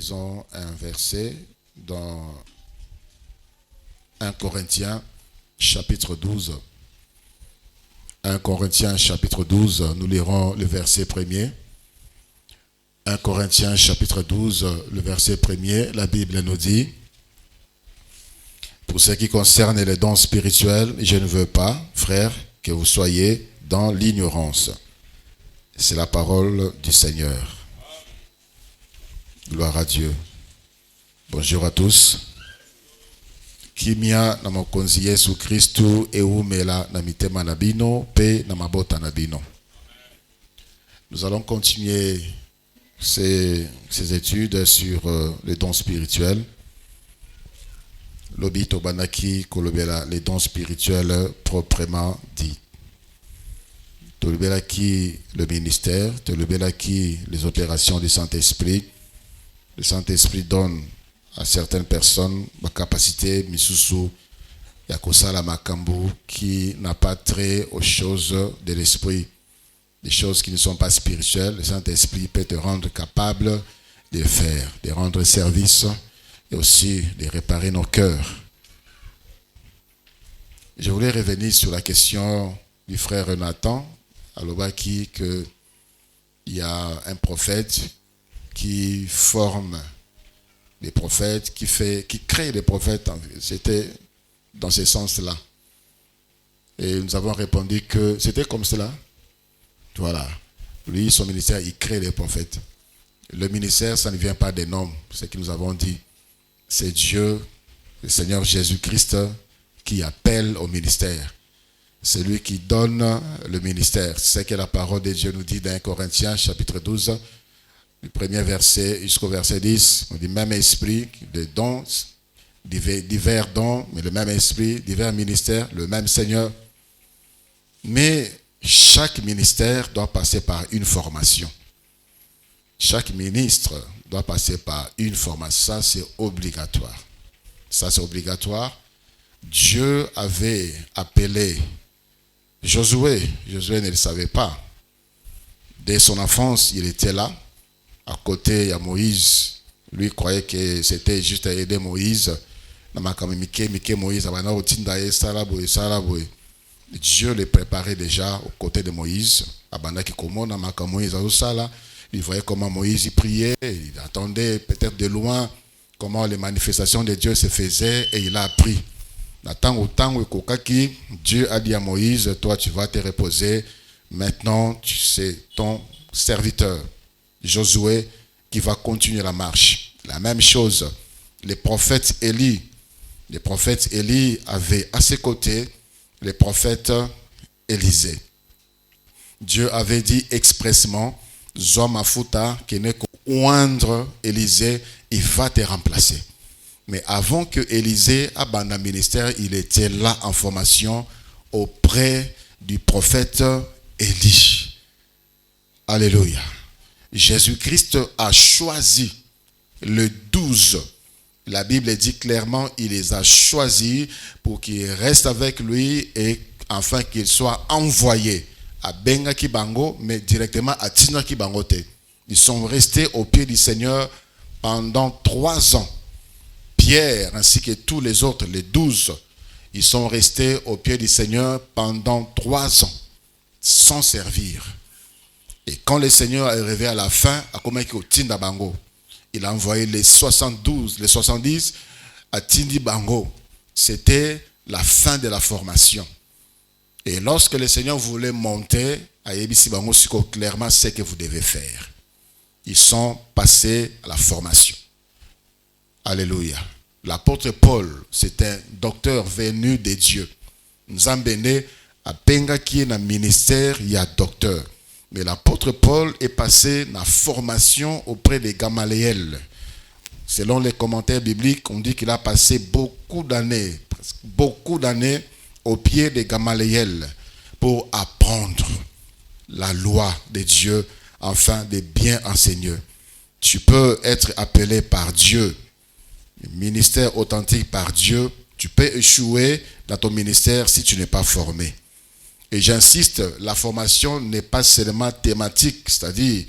lisons un verset dans 1 Corinthiens chapitre 12. 1 Corinthiens chapitre 12, nous lirons le verset premier. 1 Corinthiens chapitre 12, le verset premier, la Bible nous dit: pour ce qui concerne les dons spirituels, je ne veux pas, frères, que vous soyez dans l'ignorance. C'est la parole du Seigneur. Gloire à Dieu. Bonjour à tous. Kimia na mokonzi Yesu Kristu eumela na mitema na bino pe na mabota na bino. Nous allons continuer ces études sur les dons spirituels. Lobito banaki kolobela les dons spirituels proprement dit. Tolobelaki le ministère, tolobelaki les opérations du Saint-Esprit. Le Saint-Esprit donne à certaines personnes la capacité misusu ya kosala makambo qui n'a pas trait aux choses de l'esprit, des choses qui ne sont pas spirituelles. Le Saint-Esprit peut te rendre capable de faire, de rendre service et aussi de réparer nos cœurs. Je voulais revenir sur la question du frère Nathan Alobaki, qu'il y a un prophète qui forme des prophètes, qui crée des prophètes. C'était dans ce sens-là. Et nous avons répondu que c'était comme cela. Voilà. Lui, son ministère, il crée des prophètes. Le ministère, ça ne vient pas des noms. C'est ce que nous avons dit. C'est Dieu, le Seigneur Jésus-Christ, qui appelle au ministère. C'est lui qui donne le ministère. C'est ce que la parole de Dieu nous dit dans 1 Corinthiens chapitre 12, du premier verset jusqu'au verset 10. On dit même esprit, des dons, divers dons, mais le même esprit, divers ministères, le même Seigneur. Mais chaque ministère doit passer par une formation. Chaque ministre doit passer par une formation. Ça, c'est obligatoire. Ça, c'est obligatoire. Dieu avait appelé Josué. Josué ne le savait pas. Dès son enfance, il était là. À côté, il y a Moïse. Lui croyait que c'était juste aider Moïse. Dieu le préparait déjà aux côtés de Moïse. Il voyait comment Moïse priait. Il attendait peut-être de loin comment les manifestations de Dieu se faisaient et il a appris. Dieu a dit à Moïse: toi tu vas te reposer. Maintenant c'est ton serviteur Josué qui va continuer la marche. La même chose, les prophètes Élie avaient à ses côtés les prophètes Élisée. Dieu avait dit expressement: Zomafuta qui n'est qu'oindre Élisée, il va te remplacer. Mais avant que Élisée abandonne le ministère, il était là en formation auprès du prophète Élie. Alléluia. Jésus-Christ a choisi le 12. La Bible dit clairement, il les a choisis pour qu'ils restent avec lui et afin qu'ils soient envoyés à Benga Kibango, mais directement à Tina Kibangote. Ils sont restés au pied du Seigneur pendant 3 ans. Pierre ainsi que tous les autres, les 12, ils sont restés au pied du Seigneur pendant 3 ans, sans servir. Et quand le Seigneur est arrivé à la fin, il a envoyé les 72, les 70 à Tindi Bango. C'était la fin de la formation. Et lorsque le Seigneur voulait monter à Yebisi Bango, c'est clairement ce que vous devez faire. Ils sont passés à la formation. Alléluia. L'apôtre Paul, c'est un docteur venu de Dieu. Nous avons béni à Penga qui est dans le ministère, il y a docteur. Mais l'apôtre Paul est passé dans la formation auprès des Gamaliel. Selon les commentaires bibliques, on dit qu'il a passé beaucoup d'années au pied des Gamaliel pour apprendre la loi de Dieu afin de bien enseigner. Tu peux être appelé par Dieu, ministère authentique par Dieu. Tu peux échouer dans ton ministère si tu n'es pas formé. Et j'insiste, la formation n'est pas seulement thématique, c'est-à-dire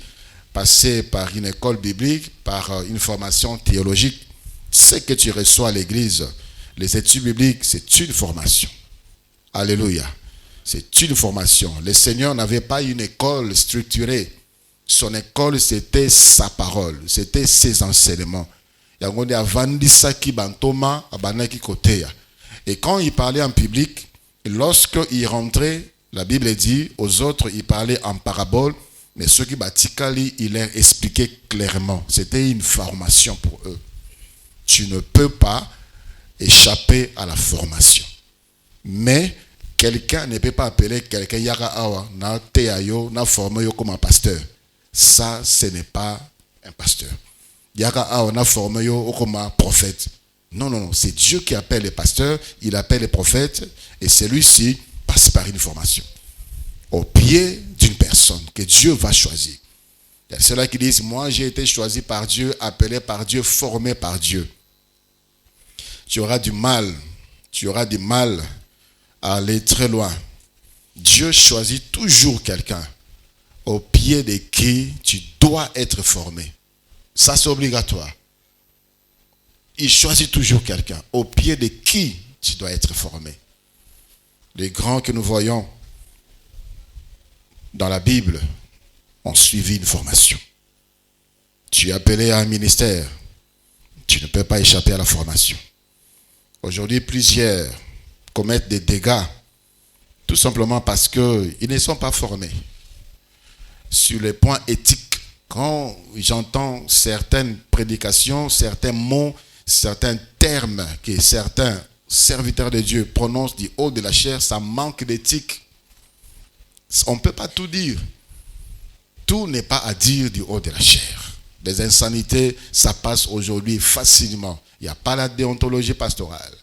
passer par une école biblique, par une formation théologique. Ce que tu reçois à l'église, les études bibliques, c'est une formation. Alléluia. C'est une formation. Le Seigneur n'avait pas une école structurée. Son école, c'était sa parole. C'était ses enseignements. Et quand il parlait en public, lorsqu'il rentrait, la Bible dit, aux autres, il parlait en parabole, mais ceux qui batikali, il leur expliquait clairement. C'était une formation pour eux. Tu ne peux pas échapper à la formation. Mais quelqu'un ne peut pas appeler quelqu'un Yara Awa, na Teayo, na formé comme un pasteur. Ça, ce n'est pas un pasteur. Yara Awa, na formé comme un prophète. Non, non, non. C'est Dieu qui appelle les pasteurs, il appelle les prophètes, et celui-ci passe par une formation. Au pied d'une personne que Dieu va choisir. Il y a ceux-là qui disent, moi j'ai été choisi par Dieu, appelé par Dieu, formé par Dieu. Tu auras du mal à aller très loin. Dieu choisit toujours quelqu'un au pied de qui tu dois être formé. Ça c'est obligatoire. Il choisit toujours quelqu'un au pied de qui tu dois être formé. Les grands que nous voyons dans la Bible ont suivi une formation. Tu es appelé à un ministère, tu ne peux pas échapper à la formation. Aujourd'hui, plusieurs commettent des dégâts tout simplement parce qu'ils ne sont pas formés. Sur les points éthiques, quand j'entends certaines prédications, certains mots, certains termes que certains serviteurs de Dieu prononcent du haut de la chair, ça manque d'éthique. On ne peut pas tout dire. Tout n'est pas à dire du haut de la chair. Des insanités, ça passe aujourd'hui facilement. Il n'y a pas la déontologie pastorale.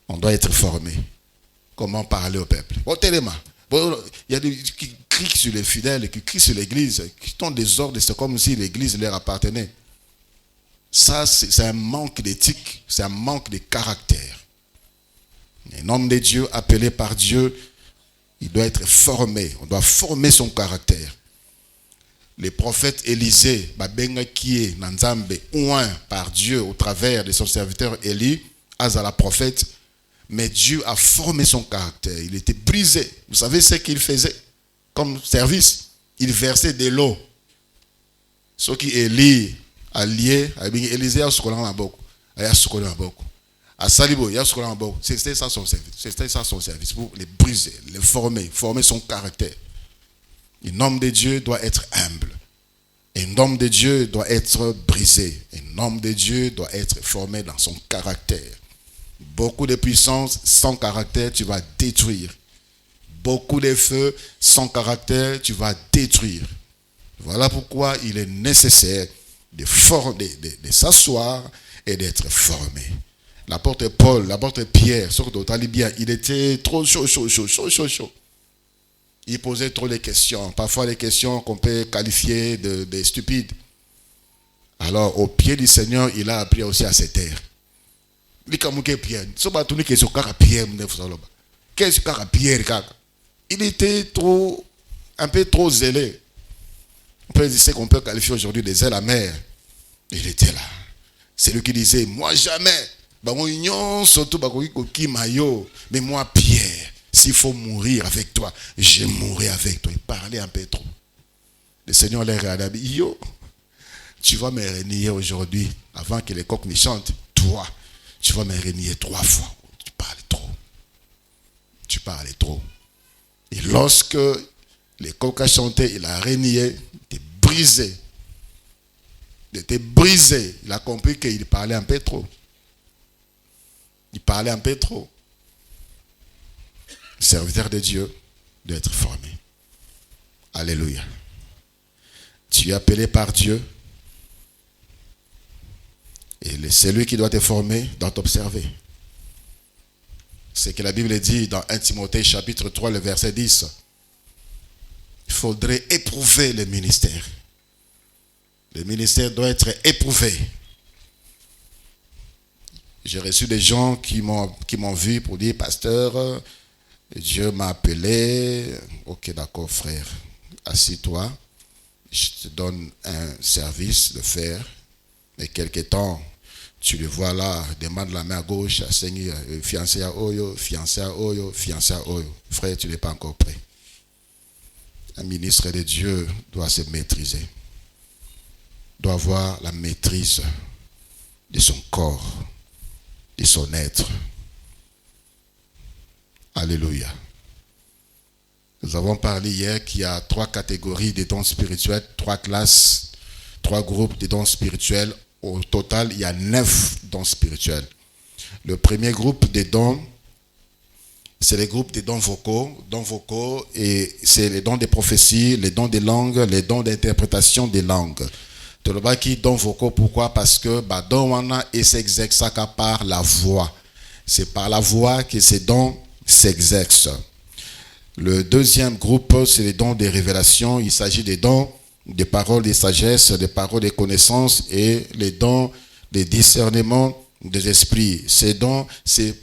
On doit être formé. Comment parler au peuple? Il y a des qui crient sur les fidèles, qui crient sur l'église, qui sont des ordres, c'est comme si l'église leur appartenait. Ça, c'est un manque d'éthique, c'est un manque de caractère. Un homme de Dieu, appelé par Dieu, il doit être formé. On doit former son caractère. Les prophètes Élisée, Babenga Kie, Nanzambe, oint par Dieu au travers de son serviteur Élie, Azala prophète, mais Dieu a formé son caractère. Il était brisé. Vous savez ce qu'il faisait comme service? Il versait de l'eau. Ce qui Élie a lié, Élisée a soukolé en beaucoup. C'était ça son service. C'était ça son service pour les briser, les former son caractère. Un homme de Dieu doit être humble. Un homme de Dieu doit être brisé. Un homme de Dieu doit être formé dans son caractère. Beaucoup de puissance sans caractère, tu vas détruire. Beaucoup de feu sans caractère, tu vas détruire. Voilà pourquoi il est nécessaire de s'asseoir et d'être formé. L'apôtre Paul, l'apôtre Pierre, surtout bien, il était trop chaud. Il posait trop de questions. Parfois des questions qu'on peut qualifier de stupides. Alors au pied du Seigneur, il a appris aussi à se taire. Il était un peu trop zélé. On peut dire ce qu'on peut qualifier aujourd'hui des zèles amers. Il était là. C'est lui qui disait, moi jamais. Mais moi Pierre, s'il faut mourir avec toi, je mourrai avec toi. Il parlait un peu trop. Le Seigneur l'a regardé. Yo, tu vas me renier aujourd'hui avant que les coqs ne chantent. Toi, tu vas me renier 3 fois. Tu parlais trop. Et lorsque les coqs ont chanté, il a renié, il était brisé. Il a compris qu'il parlait un peu trop. Le serviteur de Dieu doit être formé. Alléluia. Tu es appelé par Dieu. Et celui qui doit te former doit t'observer. C'est ce que la Bible dit dans 1 Timothée chapitre 3, le verset 10. Il faudrait éprouver le ministère. Le ministère doit être éprouvé. J'ai reçu des gens qui m'ont vu pour dire, pasteur, Dieu m'a appelé. Ok, d'accord, frère. Assis-toi. je te donne un service de faire, mais quelque temps, tu le vois là, demande la main à gauche, à Seigneur, fiancé à Oyo, fiancé à Oyo, fiancé à Oyo. Frère, tu n'es pas encore prêt. Un ministre de Dieu doit se maîtriser, doit avoir la maîtrise de son corps, de son être. Alléluia. Nous avons parlé hier qu'il y a 3 catégories de dons spirituels, 3 classes, 3 groupes de dons spirituels. Au total, il y a 9 dons spirituels. Le premier groupe de dons, c'est les groupes des dons vocaux. Dons vocaux, et c'est les dons de prophétie, les dons des langues, les dons d'interprétation des langues. Tu le vois qui dons vocaux, pourquoi? Parce que don wana et s'exerce par la voix. C'est par la voix que ces dons s'exercent. Le deuxième groupe, c'est les dons des révélations. Il s'agit des dons des paroles de sagesse, des paroles de connaissance et les dons de discernement des esprits. Ces dons, c'est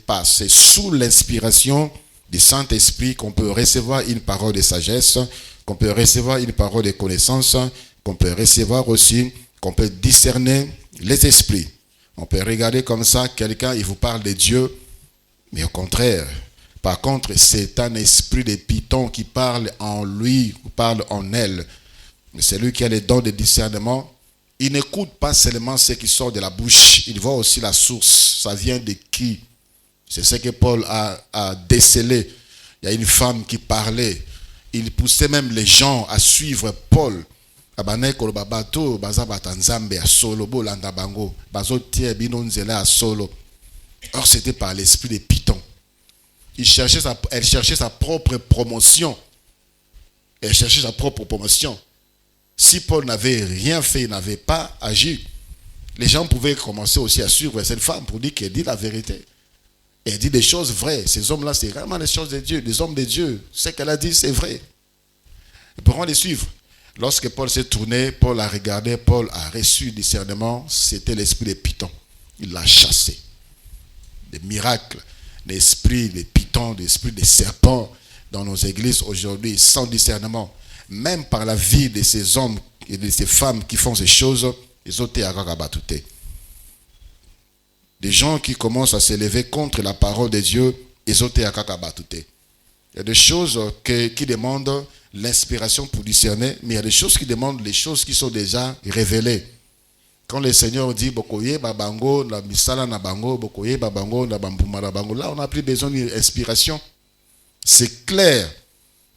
sous l'inspiration du Saint-Esprit qu'on peut recevoir une parole de sagesse, qu'on peut recevoir une parole de connaissance, qu'on peut recevoir aussi, qu'on peut discerner les esprits. On peut regarder comme ça, quelqu'un, il vous parle de Dieu, mais au contraire, par contre, c'est un esprit de python qui parle en lui, qui parle en elle. C'est lui qui a les dons de discernement. Il n'écoute pas seulement ce qui sort de la bouche, il voit aussi la source. Ça vient de qui? C'est ce que Paul a décelé. Il y a une femme qui parlait. Il poussait même les gens à suivre Paul. Or, c'était par l'esprit de python. Elle cherchait sa propre promotion. Elle cherchait sa propre promotion. Si Paul n'avait rien fait, il n'avait pas agi, les gens pouvaient commencer aussi à suivre cette femme pour dire qu'elle dit la vérité. Elle dit des choses vraies. Ces hommes-là, c'est vraiment les choses de Dieu, des hommes de Dieu. Ce qu'elle a dit, c'est vrai. Ils pourront les suivre. Lorsque Paul s'est tourné, Paul a regardé, Paul a reçu discernement. C'était l'esprit de python. Il l'a chassé. Des miracles, l'esprit de python, l'esprit de serpent dans nos églises aujourd'hui, sans discernement. Même par la vie de ces hommes et de ces femmes qui font ces choses, ils ont été à Ragabatouté. Des gens qui commencent à s'élever contre la parole de Dieu, ils ont été à Ragabatouté. Il y a des choses qui demandent l'inspiration pour discerner, mais il y a des choses qui demandent les choses qui sont déjà révélées. Quand le Seigneur dit Bokoye Babango, la Misala Nabango, Bokoye Babango, la Bambuma Nabango, là on n'a plus besoin d'inspiration. C'est clair.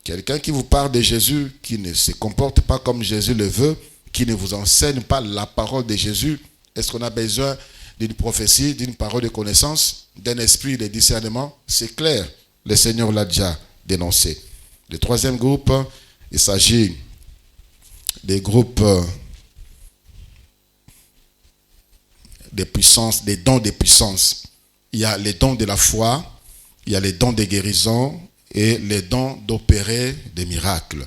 Quelqu'un qui vous parle de Jésus, qui ne se comporte pas comme Jésus le veut, qui ne vous enseigne pas la parole de Jésus, est-ce qu'on a besoin d'une prophétie, d'une parole de connaissance, d'un esprit de discernement? C'est clair, le Seigneur l'a déjà dénoncé. Le troisième groupe, il s'agit des groupes de puissance, des dons de puissance. Il y a les dons de la foi, il y a les dons de guérison, et les dons d'opérer des miracles.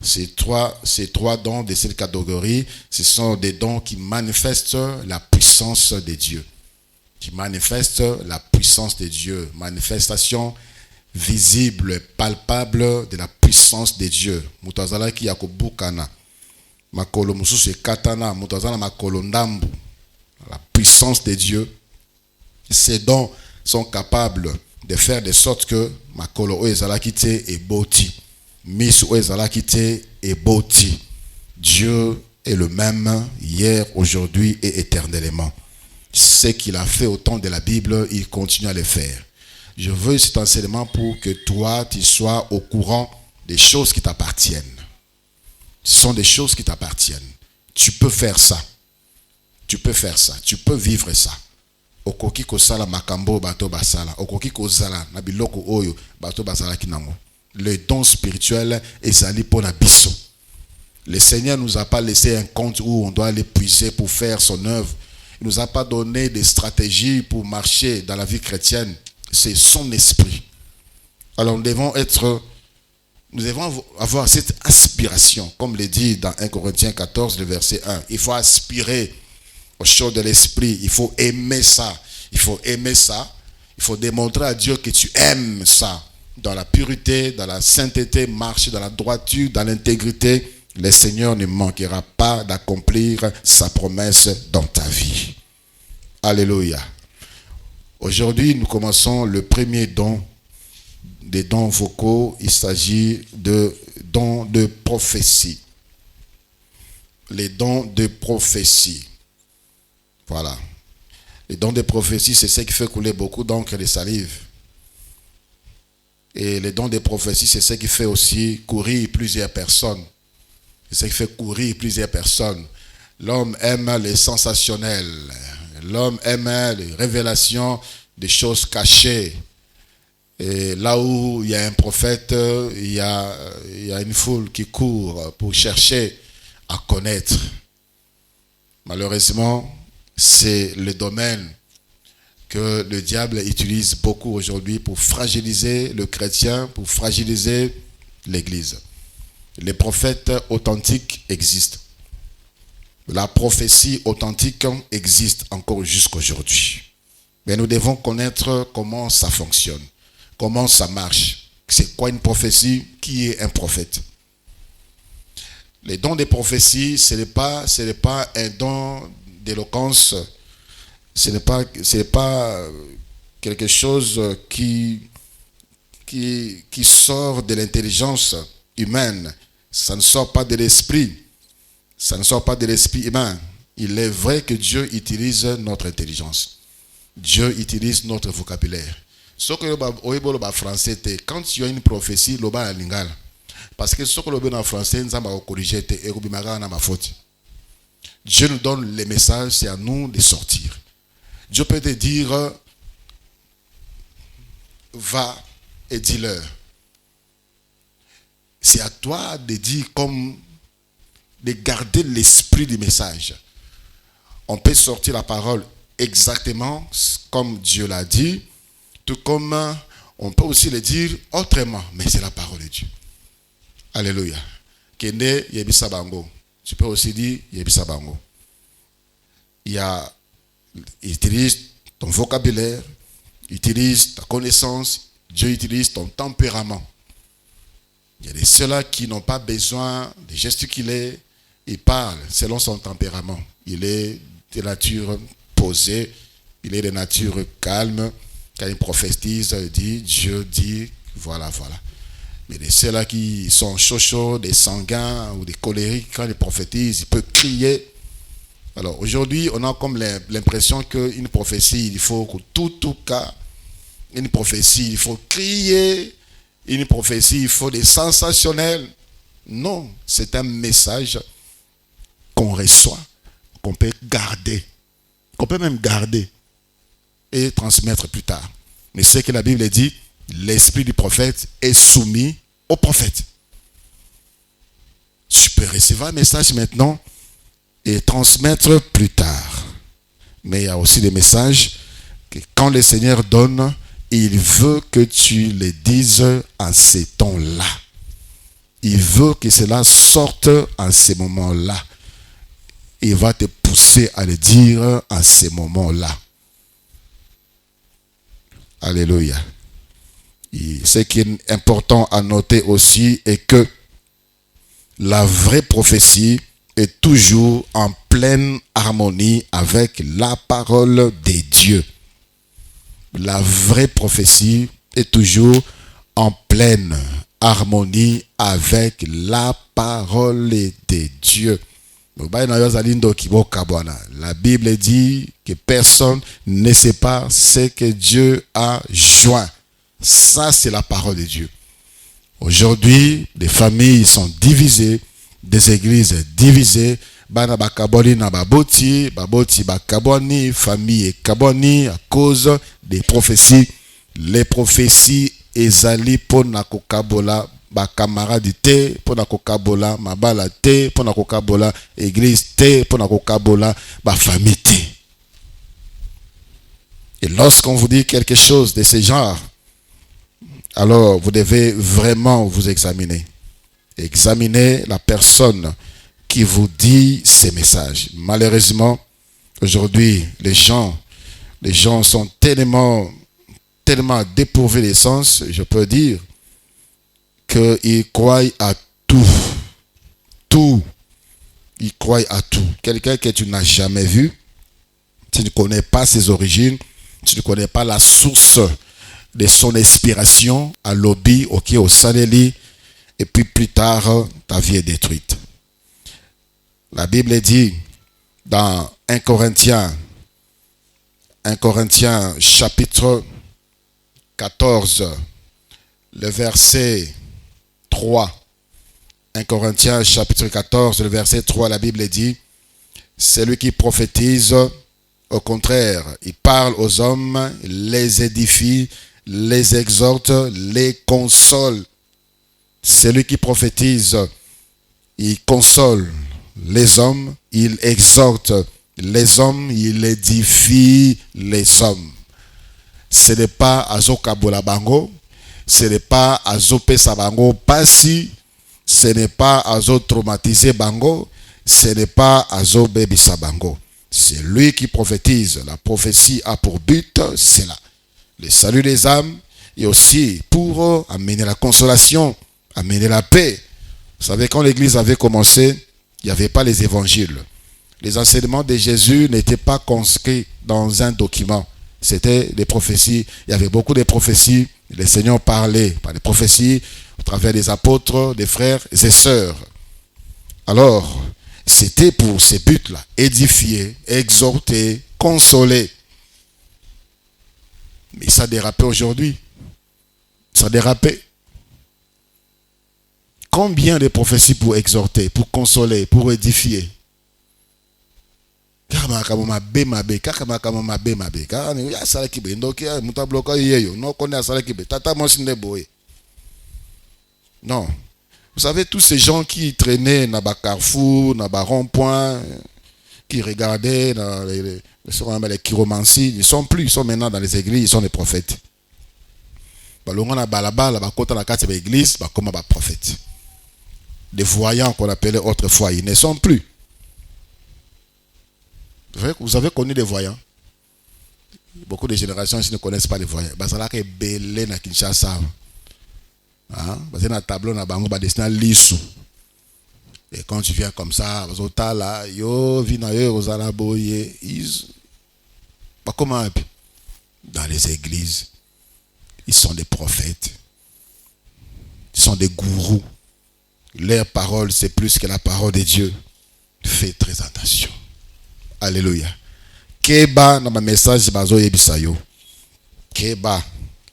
Ces trois dons de cette catégorie, ce sont des dons qui manifestent la puissance de Dieu. Qui manifestent la puissance de Dieu. Manifestation visible, palpable de la puissance de Dieu. Mutazala ki yakobukana. Makolo mususu katana, mutazala makolo ndambu. La puissance de Dieu. Ces dons sont capables de faire de sorte que makolo o ezalaki te eboti, misu o ezalaki te eboti. Dieu est le même hier, aujourd'hui et éternellement. Ce qu'il a fait au temps de la Bible, il continue à le faire. Je veux cet enseignement pour que toi, tu sois au courant des choses qui t'appartiennent. Ce sont des choses qui t'appartiennent. Tu peux faire ça. Tu peux faire ça. Tu peux vivre ça. Okoki kosala makambo bato basala, okoki kozala na biloko oyo bato basala kinango. Le don spirituel ezali pour la biso. Le Seigneur nous a pas laissé un compte où on doit l'épuiser pour faire son œuvre. Il nous a pas donné des stratégies pour marcher dans la vie chrétienne. C'est son esprit. Alors nous devons avoir cette aspiration, comme le dit dans 1 Corinthiens 14, le verset 1. Il faut aspirer aux choses de l'esprit, il faut aimer ça. Il faut aimer ça. Il faut démontrer à Dieu que tu aimes ça. Dans la pureté, dans la sainteté, marcher dans la droiture, dans l'intégrité. le Seigneur ne manquera pas d'accomplir sa promesse dans ta vie. Alléluia. Aujourd'hui, nous commençons le premier don des dons vocaux. Il s'agit de dons de prophétie. Les dons de prophétie. Voilà. Les dons de prophétie, c'est ce qui fait couler beaucoup d'encre et de salive. Et les dons de prophétie, c'est ce qui fait aussi courir plusieurs personnes. C'est ce qui fait courir plusieurs personnes. L'homme aime les sensationnels. L'homme aime les révélations des choses cachées. Et là où il y a un prophète, il y a une foule qui court pour chercher à connaître. Malheureusement, c'est le domaine que le diable utilise beaucoup aujourd'hui pour fragiliser le chrétien, pour fragiliser l'Église. Les prophètes authentiques existent. La prophétie authentique existe encore jusqu'aujourd'hui. Mais nous devons connaître comment ça fonctionne, comment ça marche. C'est quoi une prophétie? Qui est un prophète? Les dons des prophéties, ce n'est pas un don d'éloquence. Ce n'est pas quelque chose qui sort de l'intelligence humaine. Ça ne sort pas de l'esprit. Ça ne sort pas de l'esprit humain. Il est vrai que Dieu utilise notre intelligence. Dieu utilise notre vocabulaire. Ce que le français, quand tu as une prophétie, le bas lingala. Parce que ce que le en français, nous avons corrigé et ma faute. Dieu nous donne les messages, c'est à nous de sortir. Dieu peut te dire, va et dis-leur. C'est à toi de dire comme de garder l'esprit du message. On peut sortir la parole exactement comme Dieu l'a dit, tout comme on peut aussi le dire autrement, mais c'est la parole de Dieu. Alléluia. Kende yebisa bango. Tu peux aussi dire yebisa bango. Il utilise ton vocabulaire, utilise ta connaissance, Dieu utilise ton tempérament. Il y a de ceux-là qui n'ont pas besoin de gesticuler, il parle selon son tempérament. Il est de nature posée, il est de nature calme. Quand il prophétise, il dit, Dieu dit, voilà. Mais de ceux-là qui sont chauds, des sanguins ou des colériques, quand ils prophétisent, ils peuvent crier. Alors aujourd'hui, on a comme l'impression qu'une prophétie, il faut tout cas, une prophétie, il faut crier, une prophétie, il faut des sensationnels. Non, c'est un message qu'on reçoit, qu'on peut garder, qu'on peut même garder et transmettre plus tard. Mais ce que la Bible dit, l'esprit du prophète est soumis au prophète. Tu peux recevoir un message maintenant et transmettre plus tard. Mais il y a aussi des messages que quand le Seigneur donne, il veut que tu les dises en ces temps-là. Il veut que cela sorte en ces moments-là. Il va te pousser à le dire en ces moments-là. Alléluia. Et ce qui est important à noter aussi est que la vraie prophétie est toujours en pleine harmonie avec la parole de Dieu. La vraie prophétie est toujours en pleine harmonie avec la parole de Dieu. La Bible dit que personne ne sait pas ce que Dieu a joint. Ça, c'est la parole de Dieu. Aujourd'hui, des familles sont divisées, des églises divisées. Bana bakaboni na baboti bakaboni, famille kaboni à cause des prophéties. Les prophéties ezali pona kokabola bakamaradi te, pona kokabola mabala te, pona kokabola église te, pona kokabola ba famille te. Et lorsqu'on vous dit quelque chose de ce genre, alors vous devez vraiment vous examiner. Examinez la personne qui vous dit ces messages. Malheureusement, aujourd'hui, les gens sont tellement dépourvus d'essence, je peux dire, qu'ils croient à tout. tout. Il croit à tout. Quelqu'un que tu n'as jamais vu, tu ne connais pas ses origines, tu ne connais pas la source de son inspiration, à lobby, ok, au Saléli, et puis plus tard, ta vie est détruite. La Bible dit dans 1 Corinthiens chapitre 14, le verset 3. 1 Corinthiens chapitre 14, le verset 3, la Bible dit, celui qui prophétise, au contraire, il parle aux hommes, les édifie, les exhorte, les console. Celui qui prophétise, il console les hommes, il exhorte les hommes, il édifie les hommes. Ce n'est pas Azo Kabola Bango, ce n'est pas Azo Pesa Bango Passi, ce n'est pas Azo Traumatiser Bango, ce n'est pas Azo Bebisa Bango. C'est lui qui prophétise. La prophétie a pour but, c'est là, le salut des âmes, et aussi pour amener la consolation, amener la paix. Vous savez, quand l'église avait commencé, il n'y avait pas les évangiles. Les enseignements de Jésus n'étaient pas conscrits dans un document. C'était des prophéties. Il y avait beaucoup de prophéties. Le Seigneur parlait par les prophéties au travers des apôtres, des frères et sœurs. Alors, c'était pour ces buts-là, édifier, exhorter, consoler. Mais ça a dérapé aujourd'hui. Ça a dérapé. Combien de prophéties pour exhorter, pour consoler, pour édifier? Non. Vous savez, tous ces gens qui traînaient dans les carrefours, dans les ronds-points, qui regardaient dans les chiromancies, ils ne sont plus, ils sont maintenant dans les églises, ils sont des prophètes. Des voyants qu'on appelait autrefois, ils ne sont plus. Vous avez connu des voyants? Beaucoup de générations ici ne connaissent pas les voyants. Basalaka est belé na Kinshasa. Parce que dans le tableau, on a dessiné l'issue. Et quand tu viens comme ça, pas comment? Dans les églises, ils sont des prophètes. Ils sont des gourous. Leur parole, c'est plus que la parole de Dieu. Fais très attention. Alléluia. Keba na message bazo yebisayo. Keba.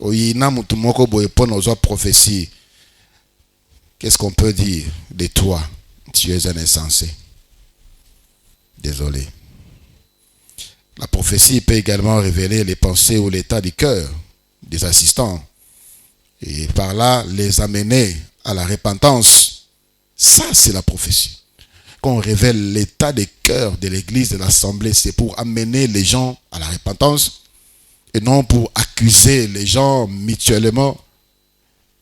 Oyina mutumoko boyepon ozo prophétie. Qu'est-ce qu'on peut dire de toi? Tu es un insensé. Désolé. La prophétie peut également révéler les pensées ou l'état du cœur des assistants. Et par là, les amener à la repentance. Ça, c'est la prophétie. Quand on révèle l'état des cœurs de l'église, de l'assemblée, c'est pour amener les gens à la repentance et non pour accuser les gens mutuellement.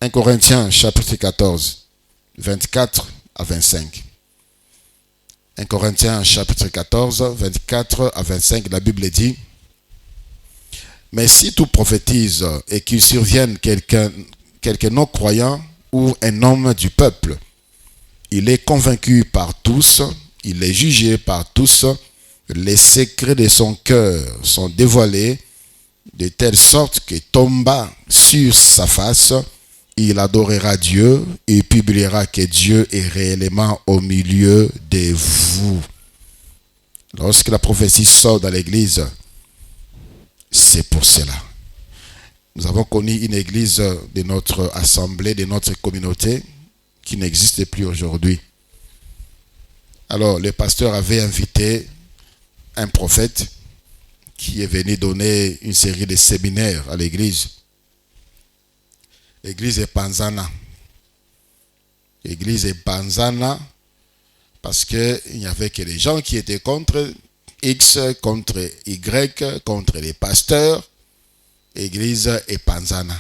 1 Corinthiens chapitre 14, 24 à 25. 1 Corinthiens chapitre 14, 24 à 25, la Bible dit: mais si tout prophétise et qu'il survienne quelqu'un non-croyant ou un homme du peuple, il est convaincu par tous, il est jugé par tous, les secrets de son cœur sont dévoilés, de telle sorte que tomba sur sa face, il adorera Dieu et publiera que Dieu est réellement au milieu de vous. Lorsque la prophétie sort dans l'église, c'est pour cela. Nous avons connu une église de notre assemblée, de notre communauté, qui n'existe plus aujourd'hui. Alors, le pasteur avait invité un prophète qui est venu donner une série de séminaires à l'église. L'église est Panzana. L'église est Panzana parce qu'il n'y avait que les gens qui étaient contre X, contre Y, contre les pasteurs. L'église est Panzana.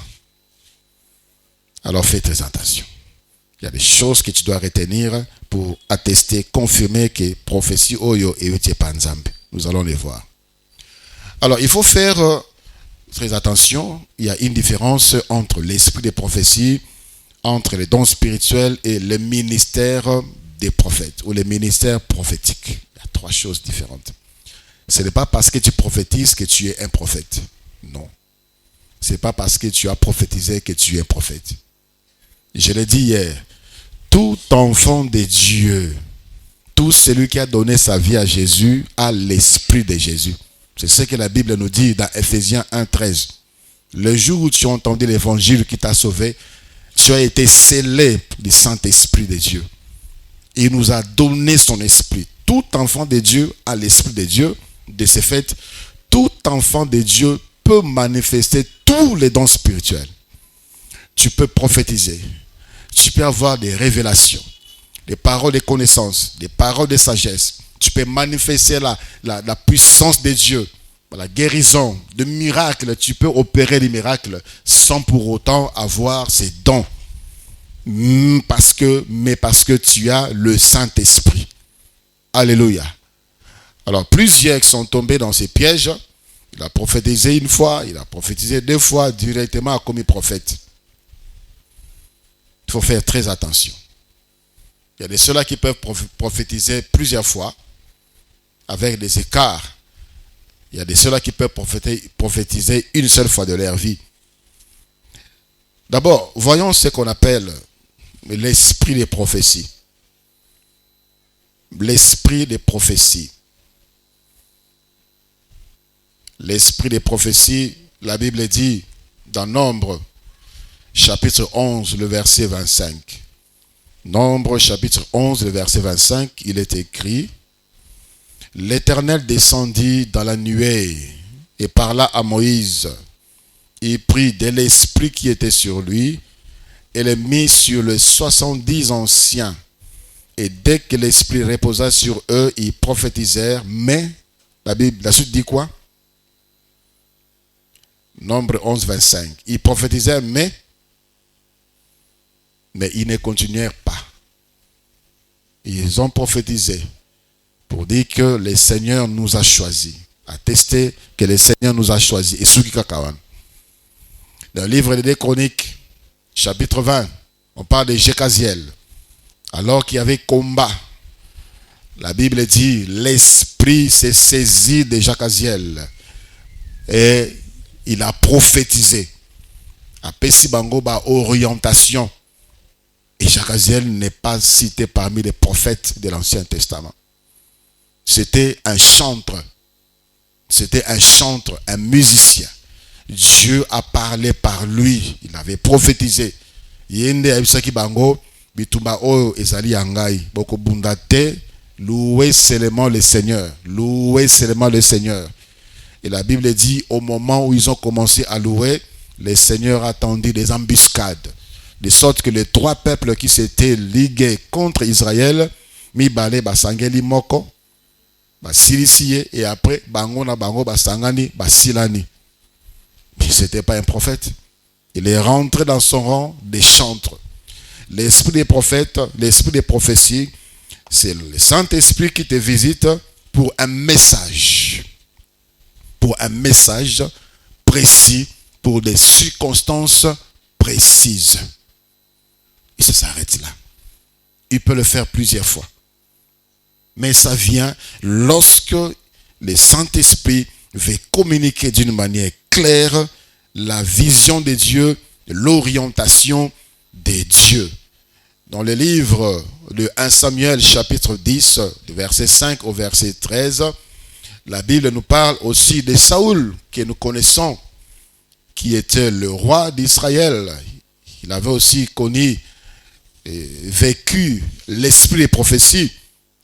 Alors fais très attention. Il y a des choses que tu dois retenir pour attester, confirmer que prophétie Oyo et Utie Panzambe. Nous allons les voir. Alors il faut faire très attention. Il y a une différence entre l'esprit de prophétie, entre les dons spirituels et le ministère des prophètes ou les ministères prophétiques. Il y a 3 choses différentes. Ce n'est pas parce que tu prophétises que tu es un prophète. Non. Ce n'est pas parce que tu as prophétisé que tu es un prophète. Je l'ai dit hier, tout enfant de Dieu, tout celui qui a donné sa vie à Jésus a l'esprit de Jésus. C'est ce que la Bible nous dit dans Ephésiens 1:13. Le jour où tu as entendu l'évangile qui t'a sauvé, tu as été scellé du Saint-Esprit de Dieu. Il nous a donné son esprit. Tout enfant de Dieu a l'esprit de Dieu. De ce fait, tout enfant de Dieu peut manifester tous les dons spirituels. Tu peux prophétiser. Tu peux avoir des révélations, des paroles de connaissance, des paroles de sagesse. Tu peux manifester la puissance de Dieu, la guérison, de miracles. Tu peux opérer des miracles sans pour autant avoir ces dons. Parce que tu as le Saint-Esprit. Alléluia. Alors, plusieurs qui sont tombés dans ces pièges. Il a prophétisé une fois, il a prophétisé 2 fois, directement comme un prophète. Il faut faire très attention. Il y a de ceux-là qui peuvent prophétiser plusieurs fois, avec des écarts. Il y a de ceux-là qui peuvent prophétiser une seule fois de leur vie. D'abord, voyons ce qu'on appelle l'esprit des prophéties. L'esprit des prophéties. L'esprit des prophéties, la Bible dit dans Nombre, chapitre 11, le verset 25. Nombre, chapitre 11, le verset 25, il est écrit: L'Éternel descendit dans la nuée et parla à Moïse. Il prit de l'esprit qui était sur lui et le mit sur les 70 anciens. Et dès que l'esprit reposa sur eux, ils prophétisèrent. Mais, la suite dit quoi? Nombre 11, 25. Ils prophétisèrent, mais ils ne continuèrent pas. Ils ont prophétisé pour dire que le Seigneur nous a choisis. Attester que le Seigneur nous a choisis. Et Suki Kakawan. Dans le livre des Chroniques, chapitre 20, on parle de Jécaziel. Alors qu'il y avait combat, la Bible dit, l'esprit s'est saisi de Jécaziel. Et il a prophétisé. À Pessibangoba, orientation. Et Jécaziel n'est pas cité parmi les prophètes de l'Ancien Testament. C'était un chantre. C'était un chantre, un musicien. Dieu a parlé par lui. Il avait prophétisé. Yende abisaki bango bitumba oyo ezali yangai boko bundate. Louez seulement le Seigneur. Louez seulement le Seigneur. Et la Bible dit, au moment où ils ont commencé à louer, le Seigneur a tendu des embuscades. De sorte que les 3 peuples qui s'étaient ligués contre Israël, Mibale basangeli moko, basilisiye, et après, bango na bango basangani, basilani. Mais ce n'était pas un prophète. Il est rentré dans son rang des chantres. L'esprit des prophètes, l'esprit des prophéties, c'est le Saint-Esprit qui te visite pour un message. Pour un message précis, pour des circonstances précises. Et ça s'arrête là. Il peut le faire plusieurs fois. Mais ça vient lorsque le Saint-Esprit veut communiquer d'une manière claire la vision de Dieu, l'orientation de Dieu. Dans le livre de 1 Samuel chapitre 10, du verset 5 au verset 13, la Bible nous parle aussi de Saoul, que nous connaissons, qui était le roi d'Israël. Il avait aussi connu et vécu l'esprit des prophéties.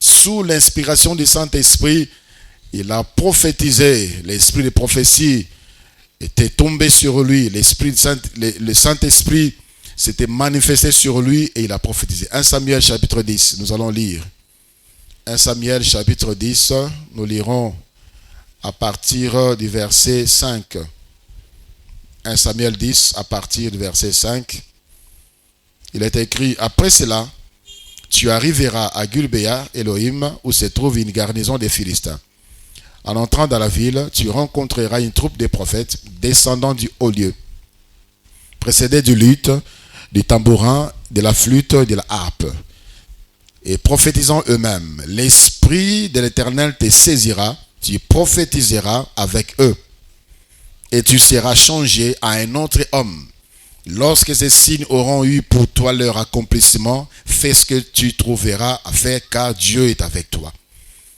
Sous l'inspiration du Saint-Esprit, il a prophétisé. L'esprit des prophéties était tombé sur lui. Le Saint-Esprit s'était manifesté sur lui et il a prophétisé. 1 Samuel chapitre 10, nous allons lire. 1 Samuel chapitre 10, nous lirons à partir du verset 5. 1 Samuel 10, à partir du verset 5. Il est écrit, après cela, tu arriveras à Gulbéa, Elohim, où se trouve une garnison des Philistins. En entrant dans la ville, tu rencontreras une troupe de prophètes descendant du haut lieu, précédés du luth, du tambourin, de la flûte et de la harpe. et prophétisant eux-mêmes. L'Esprit de l'Éternel te saisira, tu prophétiseras avec eux, et tu seras changé à un autre homme. Lorsque ces signes auront eu pour toi leur accomplissement, fais ce que tu trouveras à faire, car Dieu est avec toi.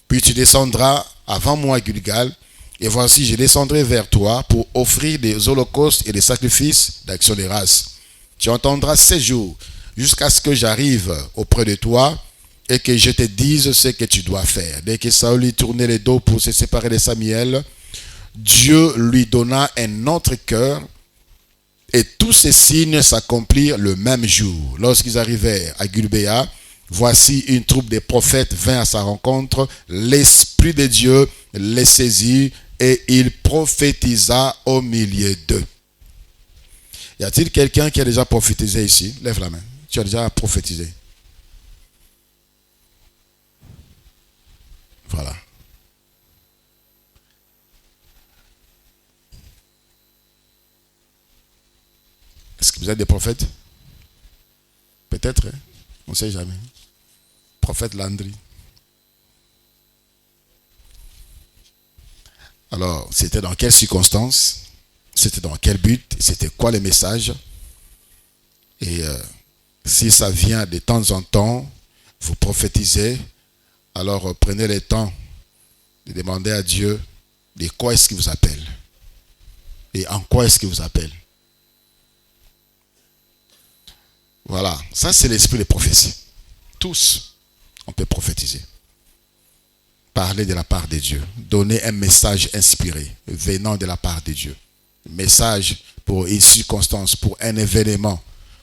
Puis tu descendras avant moi à Gilgal, et voici, je descendrai vers toi pour offrir des holocaustes et des sacrifices d'action de grâce. Tu entendras 7 jours, jusqu'à ce que j'arrive auprès de toi, et que je te dise ce que tu dois faire. Dès que Saül lui tournait le dos pour se séparer de Samuel, Dieu lui donna un autre cœur, et tous ces signes s'accomplirent le même jour. Lorsqu'ils arrivèrent à Gulbéa, voici une troupe de prophètes vint à sa rencontre. L'Esprit de Dieu les saisit et il prophétisa au milieu d'eux. Y a-t-il quelqu'un qui a déjà prophétisé ici? Lève la main. Tu as déjà prophétisé. Voilà. Est-ce que vous êtes des prophètes? Peut-être, hein? On ne sait jamais. Prophète Landry. Alors, c'était dans quelles circonstances? C'était dans quel but? C'était quoi le message? Et si ça vient de temps en temps, vous prophétisez, alors prenez le temps de demander à Dieu de quoi est-ce qu'il vous appelle et en quoi est-ce qu'il vous appelle. Voilà, ça c'est l'esprit de prophétie. Tous, on peut prophétiser. Parler de la part de Dieu. Donner un message inspiré, venant de la part de Dieu. Message pour une circonstance, pour un événement,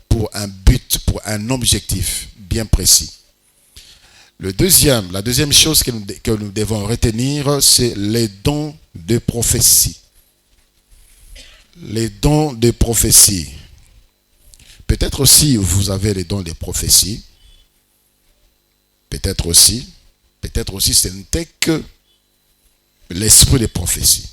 pour un but, pour un objectif bien précis. La deuxième chose que nous devons retenir, c'est les dons de prophétie. Les dons de prophétie. Peut-être aussi vous avez les dons de prophétie. Peut-être aussi ce n'était que l'esprit de prophétie.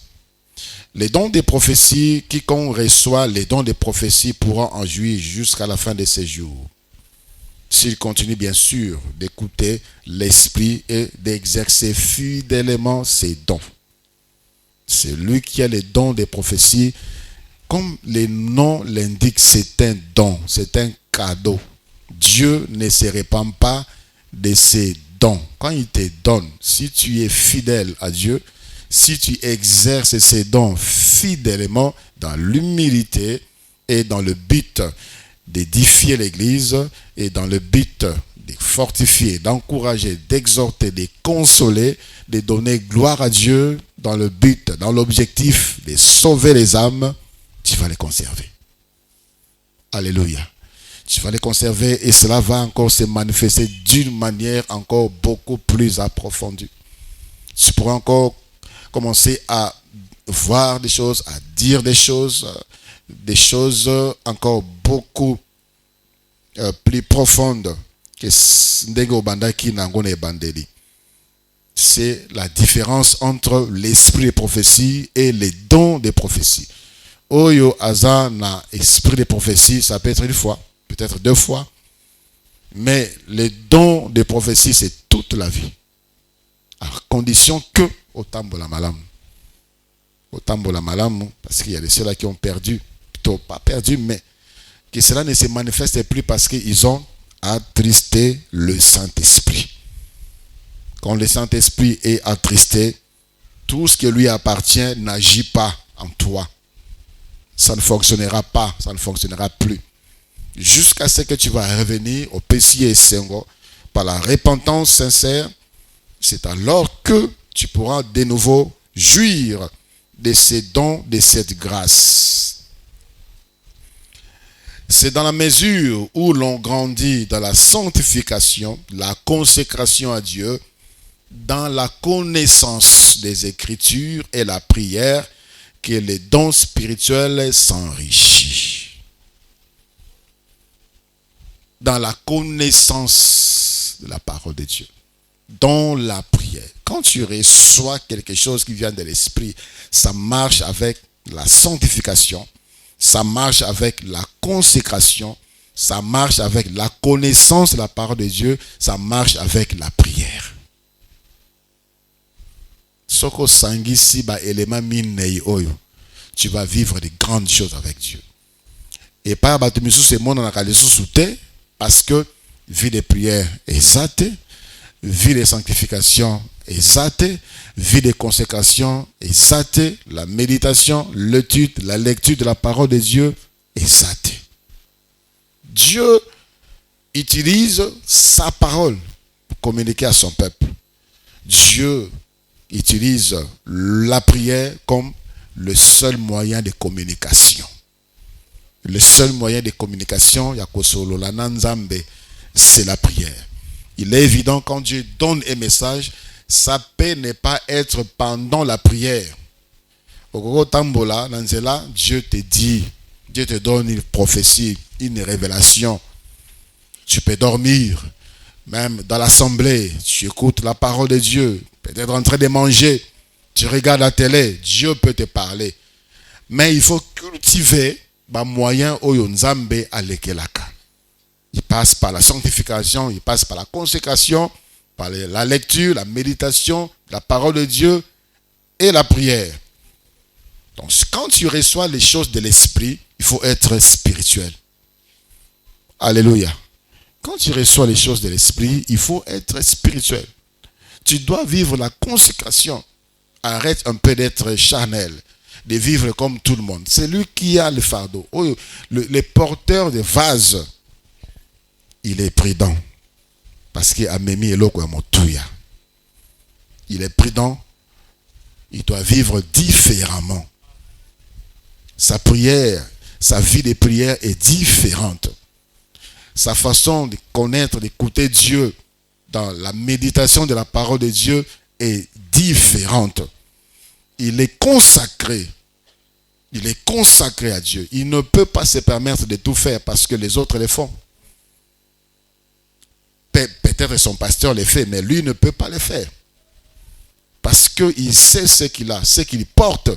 Les dons de prophétie, quiconque reçoit les dons de prophétie pourra en jouir jusqu'à la fin de ses jours. S'il continue bien sûr d'écouter l'esprit et d'exercer fidèlement ses dons. C'est lui qui a les dons de prophétie. Comme le nom l'indique, c'est un don, c'est un cadeau. Dieu ne se répand pas de ses dons. Quand il te donne, si tu es fidèle à Dieu, si tu exerces ces dons fidèlement dans l'humilité et dans le but d'édifier l'Église et dans le but de fortifier, d'encourager, d'exhorter, de consoler, de donner gloire à Dieu dans le but, dans l'objectif de sauver les âmes, tu vas les conserver. Alléluia. Tu vas les conserver et cela va encore se manifester d'une manière encore beaucoup plus approfondie. Tu pourras encore commencer à voir des choses, à dire des choses encore beaucoup plus profondes que Ndego Bandaki Nangone Bandeli. C'est la différence entre l'esprit de prophétie et les dons de prophétie. Oyo Aza na esprit de prophétie, ça peut être une fois, peut-être 2 fois, mais les dons de prophétie, c'est toute la vie. À condition que au tambola malam. Au tambola malam, parce qu'il y a des ceux-là qui ont perdu, plutôt pas perdu, mais que cela ne se manifeste plus parce qu'ils ont attristé le Saint-Esprit. Quand le Saint-Esprit est attristé, tout ce qui lui appartient n'agit pas en toi. Ça ne fonctionnera pas, ça ne fonctionnera plus. Jusqu'à ce que tu vas revenir au Pessi et Sengo par la repentance sincère, c'est alors que tu pourras de nouveau jouir de ces dons, de cette grâce. C'est dans la mesure où l'on grandit dans la sanctification, la consécration à Dieu, dans la connaissance des Écritures et la prière, que les dons spirituels s'enrichissent. Dans la connaissance de la parole de Dieu. Dans la prière. Quand tu reçois quelque chose qui vient de l'esprit, ça marche avec la sanctification, ça marche avec la consécration, ça marche avec la connaissance de la parole de Dieu, ça marche avec la prière. Soko sangisi ba élément minei oyo, tu vas vivre de grandes choses avec Dieu. Et pas batimisu ce monde na kalesu soute parce que vie de prière exacte, vie de sanctification exacte, vie de consécration exacte, la méditation, l'étude, la lecture de la parole de Dieu exacte. Dieu utilise sa parole pour communiquer à son peuple. Dieu utilise la prière comme le seul moyen de communication. Le seul moyen de communication, Yakosolo la Nanzambe, c'est la prière. Il est évident quand Dieu donne un message, ça peut ne pas être pendant la prière. Au Tambola, Nanzela, Dieu te dit, Dieu te donne une prophétie, une révélation. Tu peux dormir, même dans l'assemblée, tu écoutes la parole de Dieu, peut-être en train de manger, tu regardes la télé, Dieu peut te parler. Mais il faut cultiver les moyens oyo nzambe alekelaka. Il passe par la sanctification, il passe par la consécration, par la lecture, la méditation, la parole de Dieu et la prière. Donc quand tu reçois les choses de l'esprit, il faut être spirituel. Alléluia. Quand tu reçois les choses de l'esprit, il faut être spirituel. Tu dois vivre la consécration. Arrête un peu d'être charnel, de vivre comme tout le monde. C'est lui qui a le fardeau. Le porteur de vase, il est prudent. Parce qu'il a memi eloko ya motuya. Il est prudent. Il doit vivre différemment. Sa prière, sa vie de prière est différente. Sa façon de connaître, d'écouter Dieu dans la méditation de la parole de Dieu est différente. Il est consacré. Il est consacré à Dieu. Il ne peut pas se permettre de tout faire parce que les autres le font. Peut-être son pasteur le fait, mais lui ne peut pas le faire. Parce qu'il sait ce qu'il a, ce qu'il porte.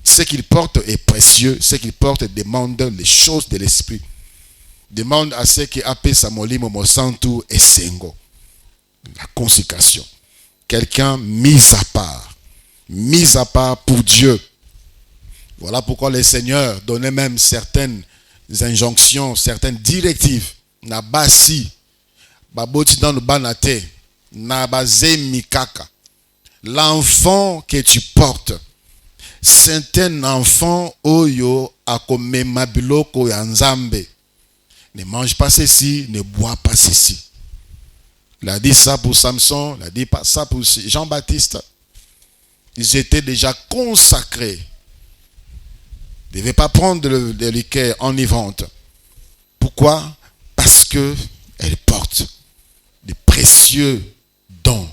Ce qu'il porte est précieux. Ce qu'il porte demande les choses de l'esprit. Demande à ce qui appelle Samoli Momosantu et Sengo. La consécration. Quelqu'un mis à part pour Dieu. Voilà pourquoi le Seigneur donnait même certaines injonctions, certaines directives. Nabasi, baboti dans le banate, nabaze mikaka. L'enfant que tu portes, c'est un enfant oyo akomema biloko ya nzambe. Ne mange pas ceci, ne bois pas ceci. Il a dit ça pour Samson, il a dit pas ça pour Jean-Baptiste. Ils étaient déjà consacrés. Ils ne devaient pas prendre de liqueur enivrante. Pourquoi? Parce qu'elle porte des précieux dons,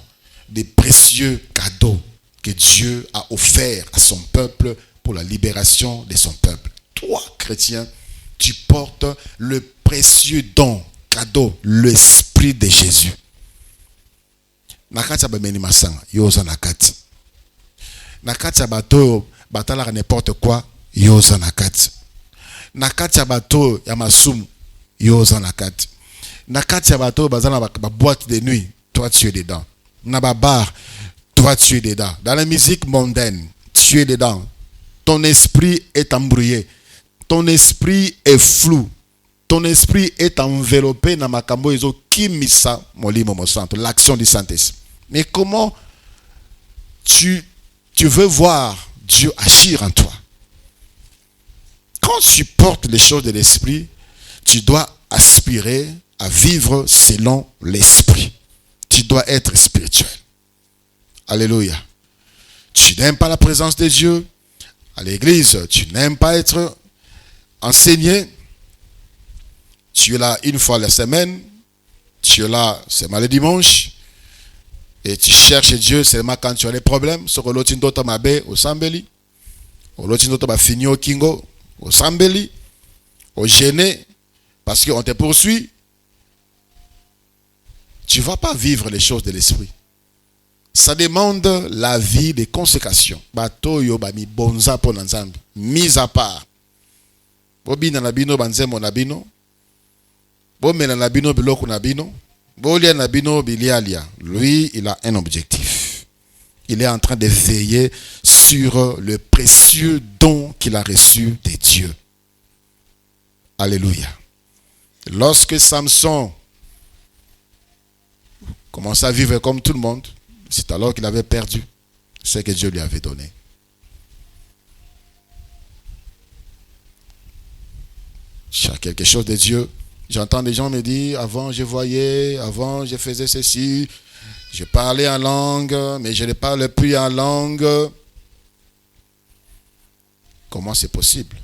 des précieux cadeaux que Dieu a offerts à son peuple pour la libération de son peuple. Toi, chrétien, tu portes le précieux don, cadeau, l'esprit de Jésus. Nakati abameni masanga, yoza nakati. Nakati abato batala n'importe quoi, yoza nakati. Nakati abato yamasumu, yoza nakati. Nakati abato bazana ba boîte de nuit, toi tu es dedans. Nababar, toi tu es dedans. Dans la musique mondaine, tu es dedans. Ton esprit est embrouillé. Ton esprit est flou. Ton esprit est enveloppé dans makambo ezo kimisa molimo mosanto, l'action du Saint-Esprit. Mais comment tu veux voir Dieu agir en toi? Quand tu portes les choses de l'esprit, tu dois aspirer à vivre selon l'esprit. Tu dois être spirituel. Alléluia. Tu n'aimes pas la présence de Dieu à l'église, tu n'aimes pas être enseigné. Tu es là une fois la semaine, tu es là seulement le dimanche, et tu cherches Dieu seulement quand tu as des problèmes. Sur l'autre mabe au sambeli, au l'autre ba fini au kingo, au sambeli, au gêné, parce qu'on te poursuit. Tu ne vas pas vivre les choses de l'esprit. Ça demande la vie de consécration. Bato yo ba mi bonza po nanzambi, mise à part. Bobi na nabino banze mon nabino. Lui, il a un objectif. Il est en train de veiller sur le précieux don qu'il a reçu de Dieu. Alléluia. Lorsque Samson commençait à vivre comme tout le monde, c'est alors qu'il avait perdu ce que Dieu lui avait donné. Quelque chose de Dieu. J'entends des gens me dire, avant je voyais, avant je faisais ceci, je parlais en langue, mais je ne parle plus en langue. Comment c'est possible?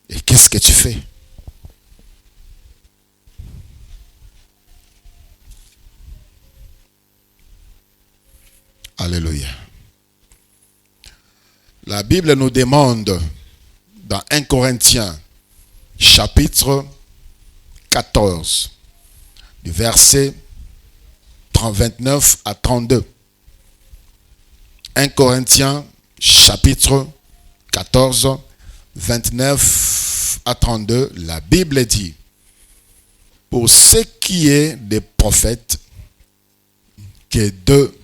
Et qu'est-ce que tu fais? Alléluia. La Bible nous demande dans 1 Corinthiens chapitre 14 du verset 29 à 32. 1 Corinthiens chapitre 14 29 à 32, la Bible dit: pour ce qui est des prophètes, que de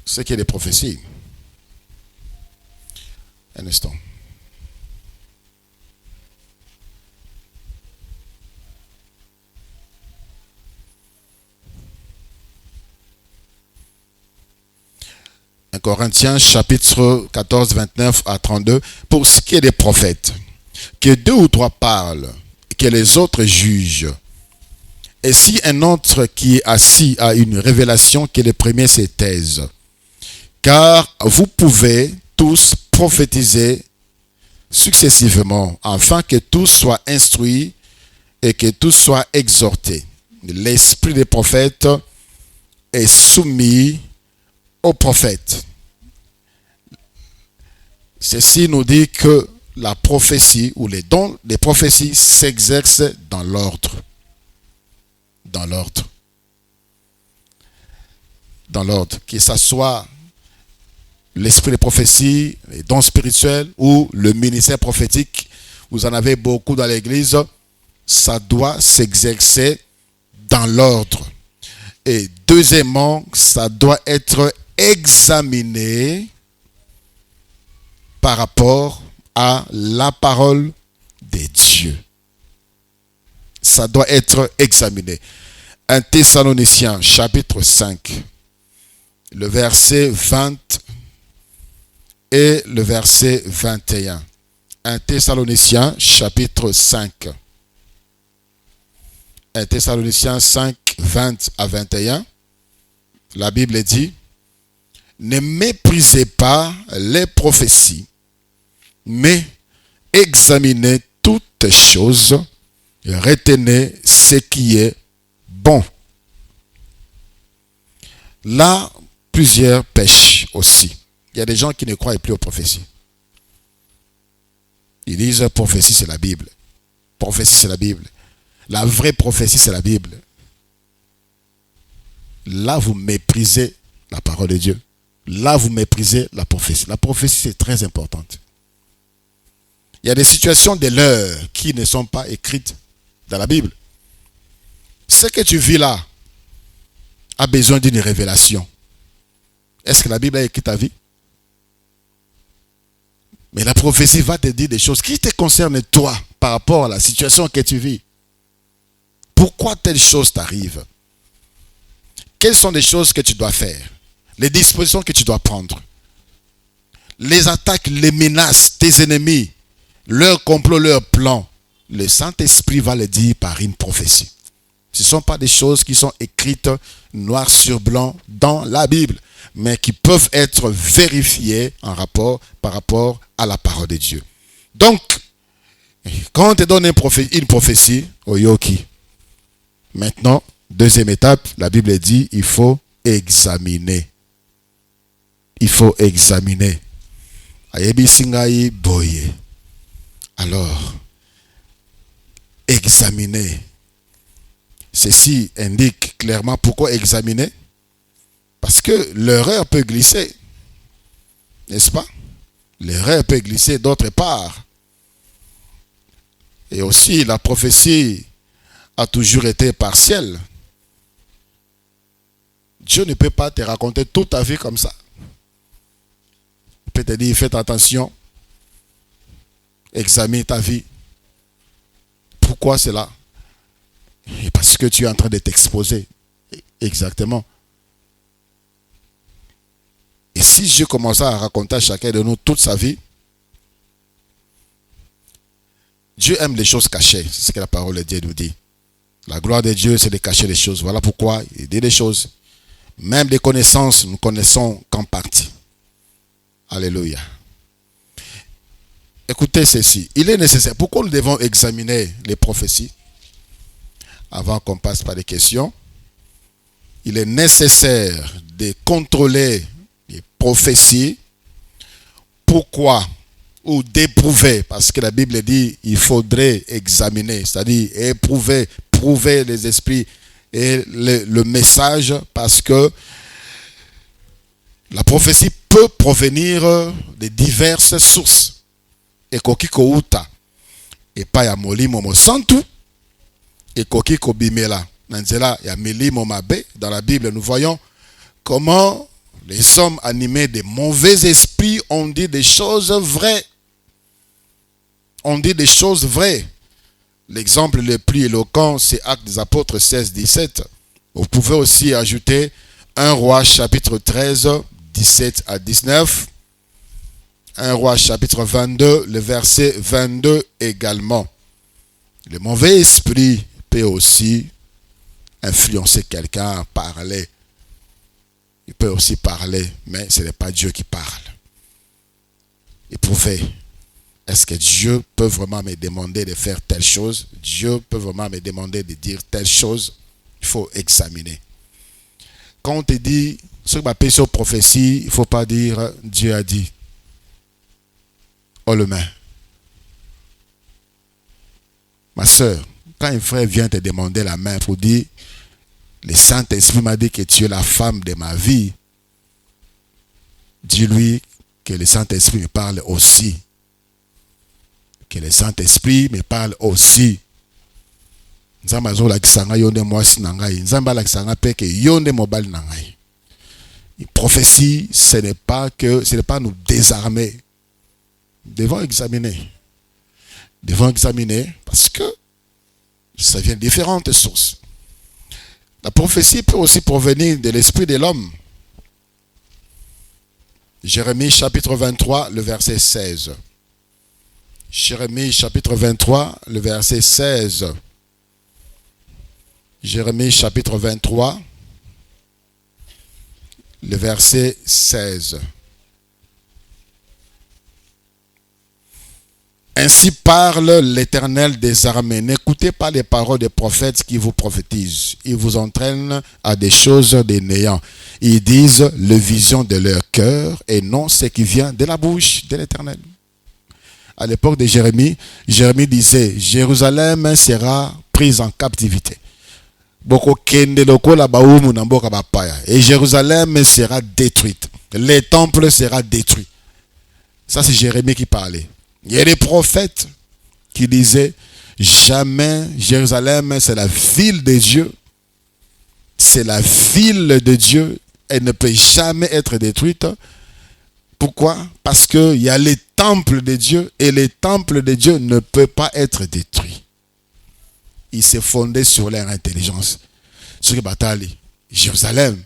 ce qui est des prophéties. Un instant. Corinthiens chapitre 14, 29 à 32. Pour ce qui est des prophètes, que 2 ou 3 parlent, que les autres jugent. Et si un autre qui est assis a une révélation, que le premier se taise. Car vous pouvez tous prophétiser successivement, afin que tous soient instruits et que tous soient exhortés. L'esprit des prophètes est soumis aux prophètes. Ceci nous dit que la prophétie ou les dons des prophéties s'exercent dans l'ordre. Dans l'ordre. Dans l'ordre. Que ce soit l'esprit des prophéties, les dons spirituels ou le ministère prophétique, vous en avez beaucoup dans l'église, ça doit s'exercer dans l'ordre. Et deuxièmement, ça doit être examiné par rapport à la parole de Dieu. Ça doit être examiné. 1 Thessaloniciens chapitre 5, le verset 20 et le verset 21. 1 Thessaloniciens chapitre 5. 1 Thessaloniciens 5, 20 à 21. La Bible dit: ne méprisez pas les prophéties, mais examinez toutes choses, retenez ce qui est bon. Là, plusieurs pêchent aussi. Il y a des gens qui ne croient plus aux prophéties. Ils disent prophétie c'est la Bible. Prophétie c'est la Bible. La vraie prophétie c'est la Bible. Là, vous méprisez la parole de Dieu. Là, vous méprisez la prophétie. La prophétie, c'est très importante. Il y a des situations de l'heure qui ne sont pas écrites dans la Bible. Ce que tu vis là a besoin d'une révélation. Est-ce que la Bible a écrit ta vie? Mais la prophétie va te dire des choses qui te concernent toi par rapport à la situation que tu vis. Pourquoi telle chose t'arrive? Quelles sont les choses que tu dois faire? Les dispositions que tu dois prendre? Les attaques, les menaces, tes ennemis, leurs complots, leurs plans. Le Saint-Esprit va le dire par une prophétie. Ce ne sont pas des choses qui sont écrites noir sur blanc dans la Bible, mais qui peuvent être vérifiées par rapport à la parole de Dieu. Donc, quand on te donne une prophétie, oyoki. Maintenant, deuxième étape, la Bible dit, il faut examiner. Il faut examiner. Ayebi singai boye. Alors, examiner. Ceci indique clairement pourquoi examiner. Parce que l'erreur peut glisser. N'est-ce pas? L'erreur peut glisser d'autre part. Et aussi, la prophétie a toujours été partielle. Dieu ne peut pas te raconter toute ta vie comme ça. Il peut te dire, faites attention, examine ta vie. Pourquoi cela? Et parce que tu es en train de t'exposer. Exactement. Et si Dieu commençait à raconter à chacun de nous toute sa vie, Dieu aime les choses cachées. C'est ce que la parole de Dieu nous dit. La gloire de Dieu, c'est de cacher les choses. Voilà pourquoi il dit des choses. Même des connaissances, nous connaissons qu'en partie. Alléluia. Écoutez ceci. Il est nécessaire. Pourquoi nous devons examiner les prophéties? Avant qu'on passe par les questions. Il est nécessaire de contrôler les prophéties. Pourquoi? Ou d'éprouver. Parce que la Bible dit il faudrait examiner. C'est-à-dire éprouver, prouver les esprits et le message. Parce que la prophétie peut provenir de diverses sources. Et kokiko uta. Et pas ya molimo mo santu. Et kokiko bimela. Nanzela ya milimo mabe. Dans la Bible, nous voyons comment les hommes animés de mauvais esprits ont dit des choses vraies. On dit des choses vraies. L'exemple le plus éloquent, c'est Actes des Apôtres 16, 17. Vous pouvez aussi ajouter 1 Roi chapitre 13, 17 à 19. 1 Roi chapitre 22, le verset 22 également. Le mauvais esprit peut aussi influencer quelqu'un à parler. Il peut aussi parler, mais ce n'est pas Dieu qui parle. Éprouvez. Est-ce que Dieu peut vraiment me demander de faire telle chose? Dieu peut vraiment me demander de dire telle chose? Il faut examiner. Quand on te dit, ce qu'on appelle sur prophétie, il ne faut pas dire Dieu a dit. Oh le main. Ma soeur, quand un frère vient te demander la main pour dire, le Saint-Esprit m'a dit que tu es la femme de ma vie, dis-lui que le Saint-Esprit me parle aussi. Que le Saint-Esprit me parle aussi. Nzamba zola kisanga yonde mwasi nangai. Nzamba la kisanga peke yonde mobile nangai. Une prophétie, ce n'est pas nous désarmer. Nous devons examiner. Nous devons examiner parce que ça vient de différentes sources. La prophétie peut aussi provenir de l'esprit de l'homme. Jérémie chapitre 23, le verset 16. Jérémie chapitre 23, le verset 16. Jérémie chapitre 23, le verset 16. Ainsi parle l'Éternel des armées. N'écoutez pas les paroles des prophètes qui vous prophétisent. Ils vous entraînent à des choses des néants. Ils disent les visions de leur cœur et non ce qui vient de la bouche de l'Éternel. À l'époque de Jérémie, Jérémie disait, Jérusalem sera prise en captivité. Et Jérusalem sera détruite. Les temples seront détruits. Ça, c'est Jérémie qui parlait. Il y a des prophètes qui disaient, jamais Jérusalem, c'est la ville de Dieu. C'est la ville de Dieu. Elle ne peut jamais être détruite. Pourquoi? Parce qu'il y a les temples de Dieu et les temples de Dieu ne peuvent pas être détruits. Ils se fondaient sur leur intelligence. Ce qui bataille, Jérusalem,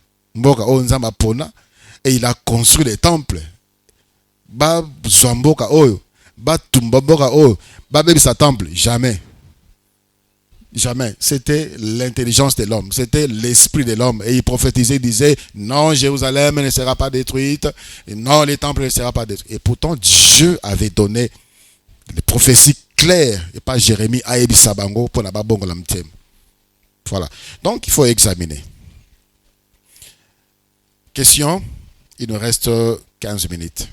et il a construit les temples. Temple, jamais. Jamais. C'était l'intelligence de l'homme. C'était l'esprit de l'homme. Et il prophétisait, il disait, non, Jérusalem ne sera pas détruite. Et non, les temples ne seront pas détruits. Et pourtant, Dieu avait donné des prophéties claires. Et pas Jérémie, Aebi Sabango, pour la babongo lamtem. Voilà. Donc, il faut examiner. Question. Il nous reste 15 minutes.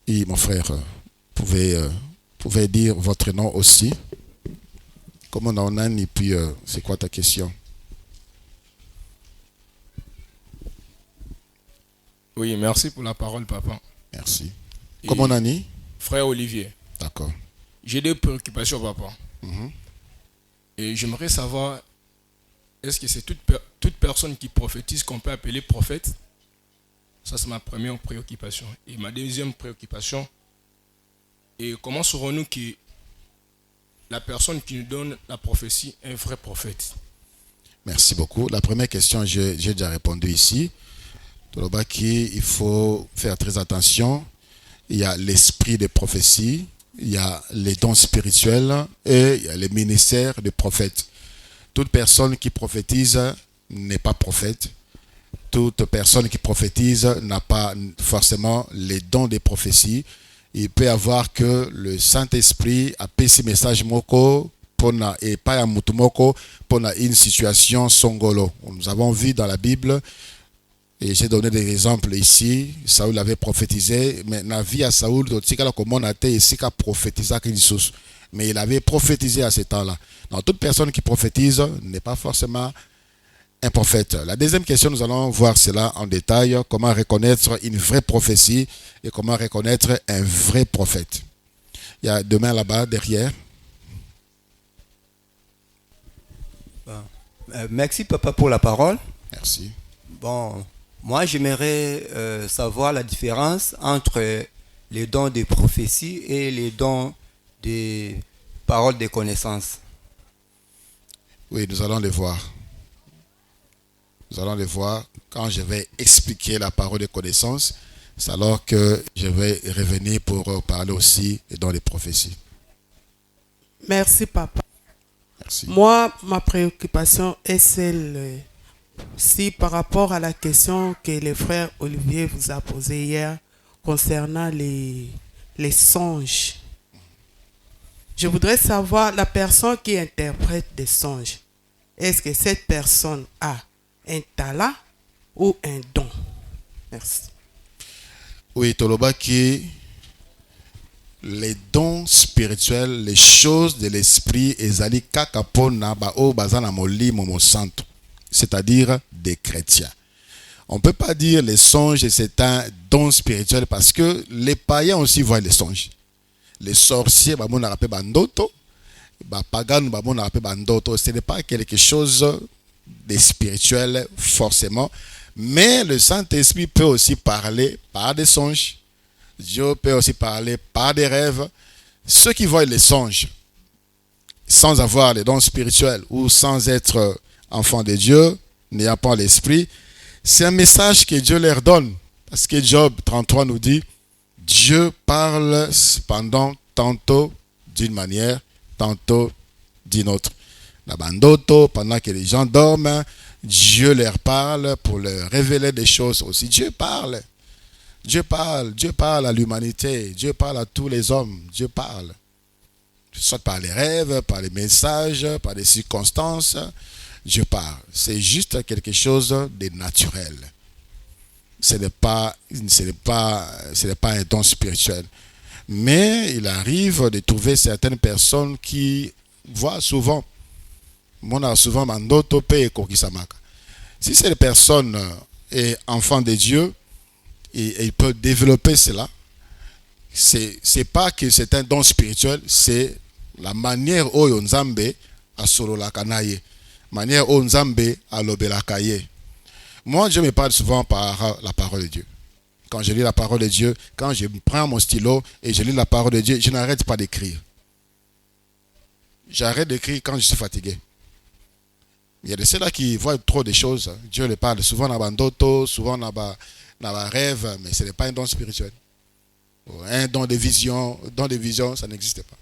Et mon frère, pouvez dire votre nom aussi. Comment on a et puis c'est quoi ta question? Oui, merci pour la parole, papa. Merci. Comment on a ni? Frère Olivier. D'accord. J'ai deux préoccupations, papa. Mhm. Et j'aimerais savoir, est-ce que c'est toute personne qui prophétise qu'on peut appeler prophète? Ça, c'est ma première préoccupation. Et ma deuxième préoccupation, et comment saurons-nous que la personne qui nous donne la prophétie est un vrai prophète? Merci beaucoup. La première question, j'ai déjà répondu ici. Il faut faire très attention. Il y a l'esprit de prophétie, il y a les dons spirituels et il y a les ministères de prophètes. Toute personne qui prophétise n'est pas prophète. Toute personne qui prophétise n'a pas forcément les dons des prophéties. Il peut y avoir que le Saint-Esprit a passé message moko et pas à mutumoko pour une situation songolo. Nous avons vu dans la Bible, et j'ai donné des exemples ici. Saoul avait prophétisé, mais la vie à Saoul, mais il avait prophétisé à ce temps-là. Donc toute personne qui prophétise n'est pas forcément un prophète. La deuxième question, nous allons voir cela en détail, comment reconnaître une vraie prophétie et comment reconnaître un vrai prophète. Il y a deux mains là-bas, derrière. Merci papa pour la parole. Merci. Bon, moi j'aimerais savoir la différence entre les dons de prophétie et les dons des paroles de connaissance. Oui, nous allons les voir. Nous allons les voir quand je vais expliquer la parole de connaissance. C'est alors que je vais revenir pour parler aussi dans les prophéties. Merci, papa. Merci. Moi, ma préoccupation est celle, si par rapport à la question que le frère Olivier vous a posée hier concernant les songes. Je voudrais savoir, la personne qui interprète des songes, est-ce que cette personne a un talent ou un don? Merci. Oui, Toloba qui les dons spirituels, les choses de l'esprit, ezali kakapona ba o bazana moli momo santo, c'est-à-dire des chrétiens. On ne peut pas dire les songes c'est un don spirituel parce que les païens aussi voient les songes. Les sorciers, bah mon rappelle bandoto, bah pagan, bah mon rappelle bandoto. Ce n'est pas quelque chose de spirituel forcément, mais le Saint-Esprit peut aussi parler par des songes. Dieu peut aussi parler par des rêves. Ceux qui voient les songes sans avoir les dons spirituels ou sans être enfants de Dieu, n'ayant pas l'esprit, c'est un message que Dieu leur donne. Parce que Job 33 nous dit, Dieu parle cependant tantôt d'une manière, tantôt d'une autre. La bandoto, pendant que les gens dorment, Dieu leur parle pour leur révéler des choses aussi. Dieu parle. Dieu parle à l'humanité, Dieu parle à tous les hommes, Dieu parle. Soit par les rêves, par les messages, par les circonstances, Dieu parle. C'est juste quelque chose de naturel. Ce n'est pas un don spirituel. Mais il arrive de trouver certaines personnes qui voient souvent. Si cette personne est enfant de Dieu, et il peut développer cela. C'est pas que c'est un don spirituel, c'est la manière dont Nzambe a sololaka naye, manière dont Nzambe a lobelaka ye. Moi, je me parle souvent par la parole de Dieu. Quand je lis la parole de Dieu, quand je prends mon stylo et je lis la parole de Dieu, je n'arrête pas d'écrire. J'arrête d'écrire quand je suis fatigué. Il y a de ceux-là qui voient trop de choses. Dieu les parle souvent dans bandoto, souvent dans un rêve, mais ce n'est pas un don spirituel. Un don de vision, ça n'existe pas.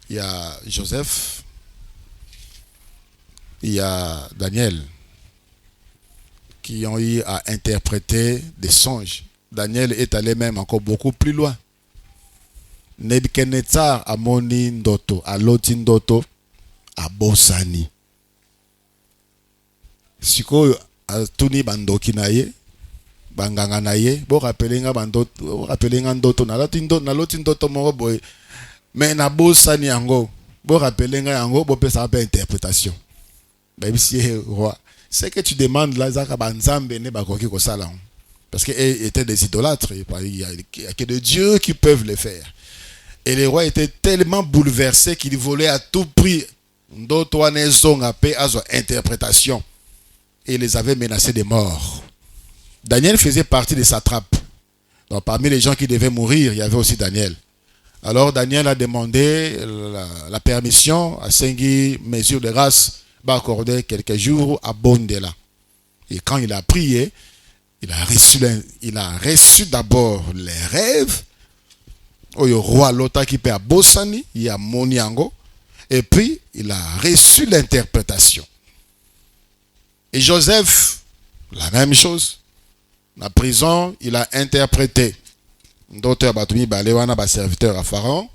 Il y a Joseph, il y a Daniel, qui ont eu à interpréter des songes. Daniel est allé même encore beaucoup plus loin. Nebuchadnezzar a moni ndoto, a loti ndoto, a bosani. Siko a tuni bandoki na ye, banganga na ye, bo rappelinga ndoto, na loti ndoto moko boy, mais na bosani yango, bo rappelinga yango, bo pesa ba interprétation. Même si roi, ce que tu demandes là, zaka banzambe ne bakoki ko sala. Parce qu'ils étaient des idolâtres, il n'y a que des dieux qui peuvent le faire. Et le roi était tellement bouleversé qu'il voulait à tout prix d'autres interprétation. Et il les avait menacés de mort. Daniel faisait partie de sa trappe. Donc parmi les gens qui devaient mourir, il y avait aussi Daniel. Alors Daniel a demandé la permission à Sengi, mesure de grâce, va accorder quelques jours à Bondela. Et quand il a prié, il a reçu d'abord les rêves. Le roi Lota qui peut à Bossani, il y a Moniango. Et puis, il a reçu l'interprétation. Et Joseph, la même chose. La prison, il a interprété. Docteur Batoumi Balewana, serviteur à Pharaon.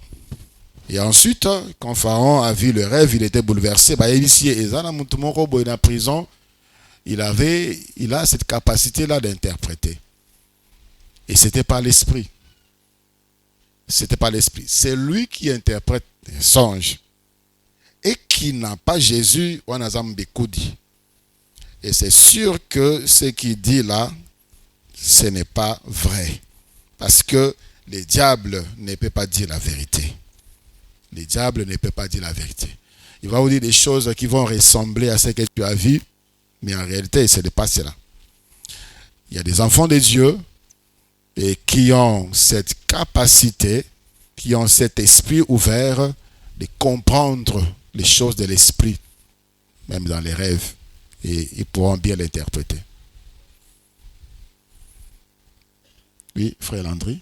Et ensuite, quand Pharaon a vu le rêve, il était bouleversé. La prison, il a cette capacité-là d'interpréter. Et c'était pas l'esprit. C'était pas l'esprit. C'est lui qui interprète les songes. Et qui n'a pas Jésus, et c'est sûr que ce qu'il dit là, ce n'est pas vrai. Parce que le diable ne peut pas dire la vérité. Le diable ne peut pas dire la vérité. Il va vous dire des choses qui vont ressembler à ce que tu as vu, mais en réalité, ce n'est pas cela. Il y a des enfants de Dieu et qui ont cette capacité, qui ont cet esprit ouvert de comprendre les choses de l'esprit, même dans les rêves, et ils pourront bien l'interpréter. Oui, frère Landry.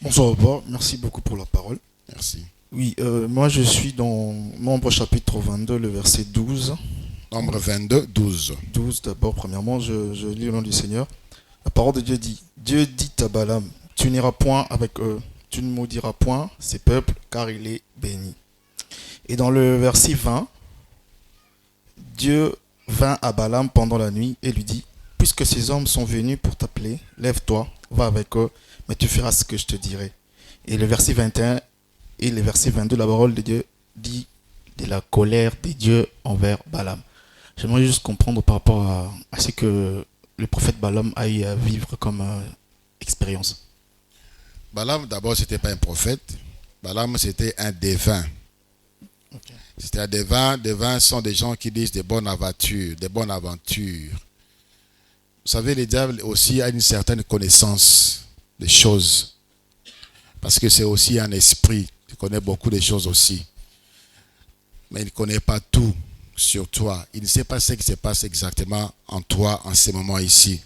Bonsoir, Papa. Merci beaucoup pour la parole. Merci. Oui, moi je suis dans Nombre chapitre 22, le verset 12. Nombre 22, 12. 12 d'abord, premièrement, je lis au nom du Seigneur. La parole de Dieu dit, Dieu dit à Balaam, tu n'iras point avec eux, tu ne maudiras point ces peuples, car il est béni. Et dans le verset 20, Dieu vint à Balaam pendant la nuit et lui dit, puisque ces hommes sont venus pour t'appeler, lève-toi, va avec eux, mais tu feras ce que je te dirai. Et le verset 21 et le verset 22, la parole de Dieu dit de la colère de Dieu envers Balaam. J'aimerais juste comprendre par rapport à ce que le prophète Balaam a eu à vivre comme expérience. Balaam, d'abord, ce n'était pas un prophète. Balaam, c'était un devin. Okay. C'était un devin. Devins sont des gens qui disent des bonnes aventures, des bonnes aventures. Vous savez, le diable aussi a une certaine connaissance des choses. Parce que c'est aussi un esprit. Il connaît beaucoup de choses aussi. Mais il ne connaît pas tout sur toi. Il ne sait pas ce qui se passe exactement en toi en ce moment ici.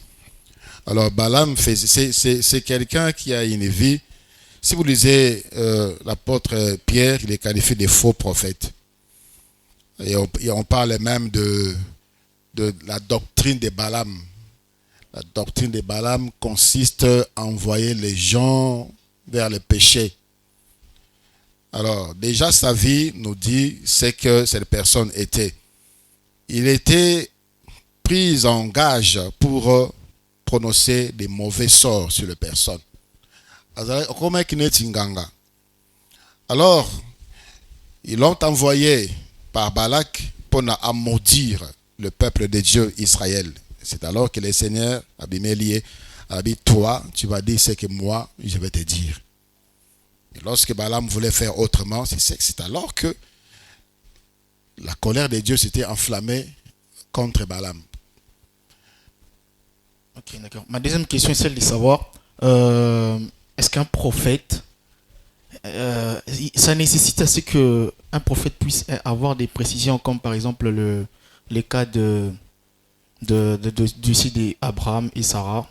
Alors Balaam, c'est quelqu'un qui a une vie. Si vous lisez l'apôtre Pierre, il est qualifié de faux prophète. Et on parle même de la doctrine de Balaam. La doctrine de Balaam consiste à envoyer les gens vers le péché. Alors, déjà, sa vie nous dit ce que cette personne était. Il était pris en gage pour prononcer des mauvais sorts sur les personnes. Alors, ils l'ont envoyé par Balak pour maudire le peuple de Dieu, Israël. C'est alors que le Seigneur, Abimélié, a dit, toi, tu vas dire ce que moi, je vais te dire. Et lorsque Balaam voulait faire autrement, c'est alors que la colère de Dieu s'était enflammée contre Balaam. Ok, d'accord. Ma deuxième question est celle de savoir, est-ce qu'un prophète, ça nécessite à ce qu'un prophète puisse avoir des précisions, comme par exemple les cas du site d'Abraham et Sarah.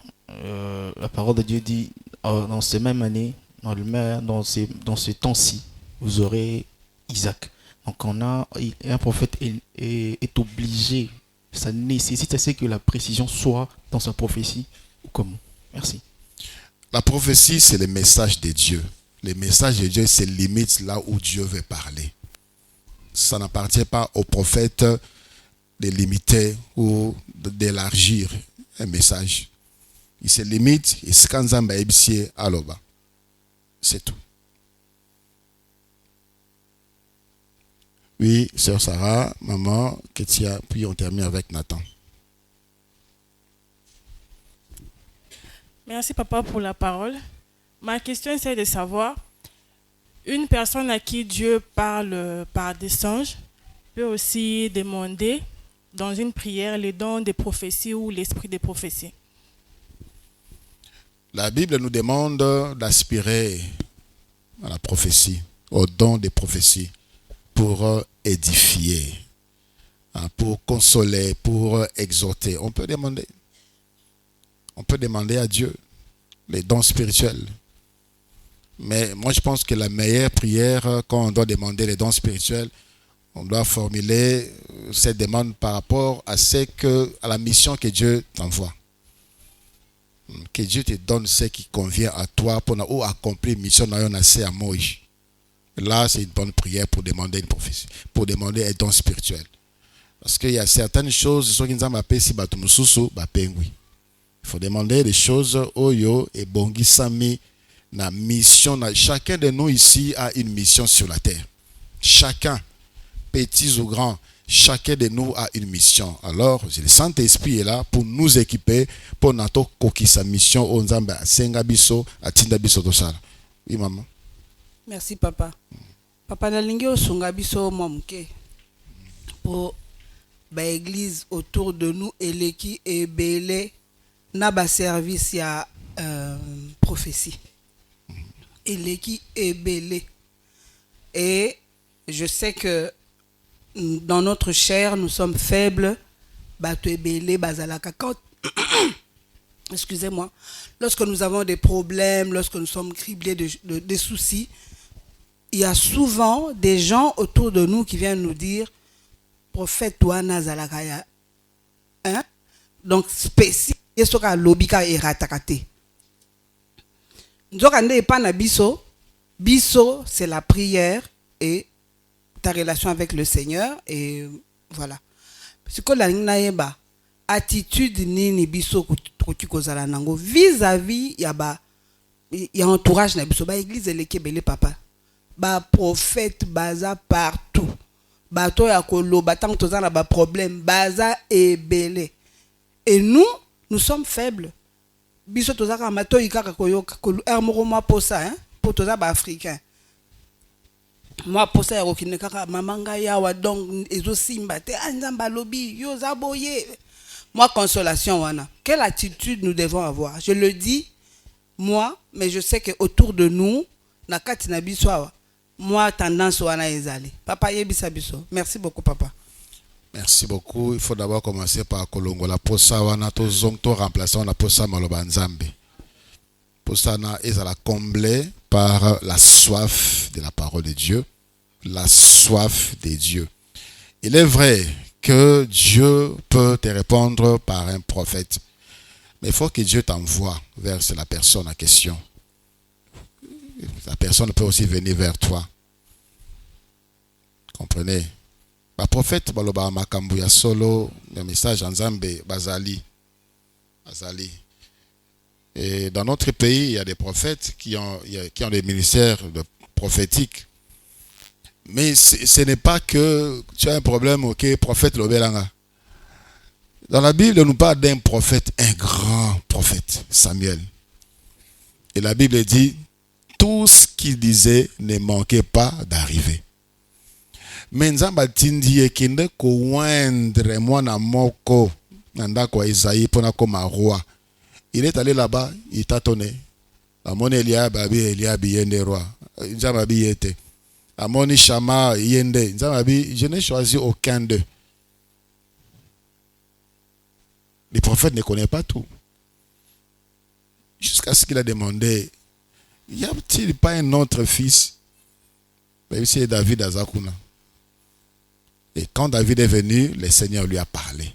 La parole de Dieu dit, dans ces mêmes années, dans ce temps-ci, vous aurez Isaac. Donc un prophète est obligé, ça nécessite à ce que la précision soit dans sa prophétie ou comment. Merci. La prophétie, c'est le message de Dieu. Le message de Dieu, c'est limite là où Dieu veut parler. Ça n'appartient pas au prophète de limiter ou d'élargir un message. Il se limite et c'est quand Zamba Ebsie Aloba. C'est tout. Oui, sœur Sarah, maman, Ketia, puis on termine avec Nathan. Merci papa pour la parole. Ma question c'est de savoir, une personne à qui Dieu parle par des songes peut aussi demander dans une prière les dons des prophéties ou l'esprit des prophéties. La Bible nous demande d'aspirer à la prophétie, au don des prophéties, pour édifier, pour consoler, pour exhorter. On peut demander à Dieu les dons spirituels. Mais moi, je pense que la meilleure prière, quand on doit demander les dons spirituels, on doit formuler cette demande par rapport à la mission que Dieu t'envoie. Que Dieu te donne ce qui convient à toi pour accomplir la mission à Moïse. Là, c'est une bonne prière pour demander une prophétie, pour demander un don spirituel. Parce qu'il y a certaines choses, il faut demander des choses oyo et bongi sami na mission. Chacun de nous ici a une mission sur la terre. Chacun, petits ou grands, chacun de nous a une mission. Alors, le Saint-Esprit est là pour nous équiper pour notre koki sa mission au Nzambe senga biso atinda biso tosala. Oui maman. Merci papa. Papa nalingi osunga biso momuke pour ba église autour de nous eleki ebele na ba service ya prophétie. Eleki ebele. Et je sais que dans notre chair, nous sommes faibles. Bato ebele bazalaka quand excusez-moi. Lorsque nous avons des problèmes, lorsque nous sommes criblés de soucis, il y a souvent des gens autour de nous qui viennent nous dire prophète toi nazalakaya. Hein? Donc spécial yesoka lobika eratakate. Nzoka nde pa na biso, biso c'est la prière et ta relation avec le Seigneur et voilà. Parce que la naeba attitude nini biso koki kozala nango vis-à-vis ya entourage na biso ba église elekebele papa. Ba prophète baza partout. Bato ya koloba tant toza na ba problème baza ebele. Et nous sommes faibles. Biso toza ka mato ikaka koyoka ko ermoro mo posa hein pour toza ba africain. Moi posa ya kokine kaka mamanga yawa donc ezosimba te anzamba lobi yo zaboye. Moi consolation wana. Quelle attitude nous devons avoir? Je le dis moi, mais je sais que autour de nous na kati na biso awa. Moi tendance wana ezali. Papa yebisa biso. Merci beaucoup papa. Merci beaucoup. Il faut d'abord commencer par Kolongo. La posa wana to zong to remplaçant la posa maloba nzambe. Posa na ezala comblé par la soif de la parole de Dieu, la soif de Dieu. Il est vrai que Dieu peut te répondre par un prophète, mais il faut que Dieu t'envoie vers la personne en question. La personne peut aussi venir vers toi. Comprenez? Le prophète baloba makambu ya solo, le message en Zambé bazali. Et dans notre pays, il y a des prophètes qui ont des ministères prophétiques. Mais ce n'est pas que tu as un problème, ok, prophète Lobelanga. Dans la Bible, on nous parle d'un prophète, un grand prophète, Samuel. Et la Bible dit, tout ce qu'il disait ne manquait pas d'arriver. Mais Nzamba tindi ekinde ko wendre mwana moko nanda kwa Isaïe pona koma roi. Il est allé là-bas, il tâtonnait. Amoni Eliab yende roi. Nzamba bi yete. Amoni Shama yende. Nzamba bi je n'ai choisi aucun d'eux. Les prophètes ne connaissent pas tout. Jusqu'à ce qu'il a demandé, y a-t-il pas un autre fils? Même si c'est David Azakuna. Et quand David est venu, le Seigneur lui a parlé.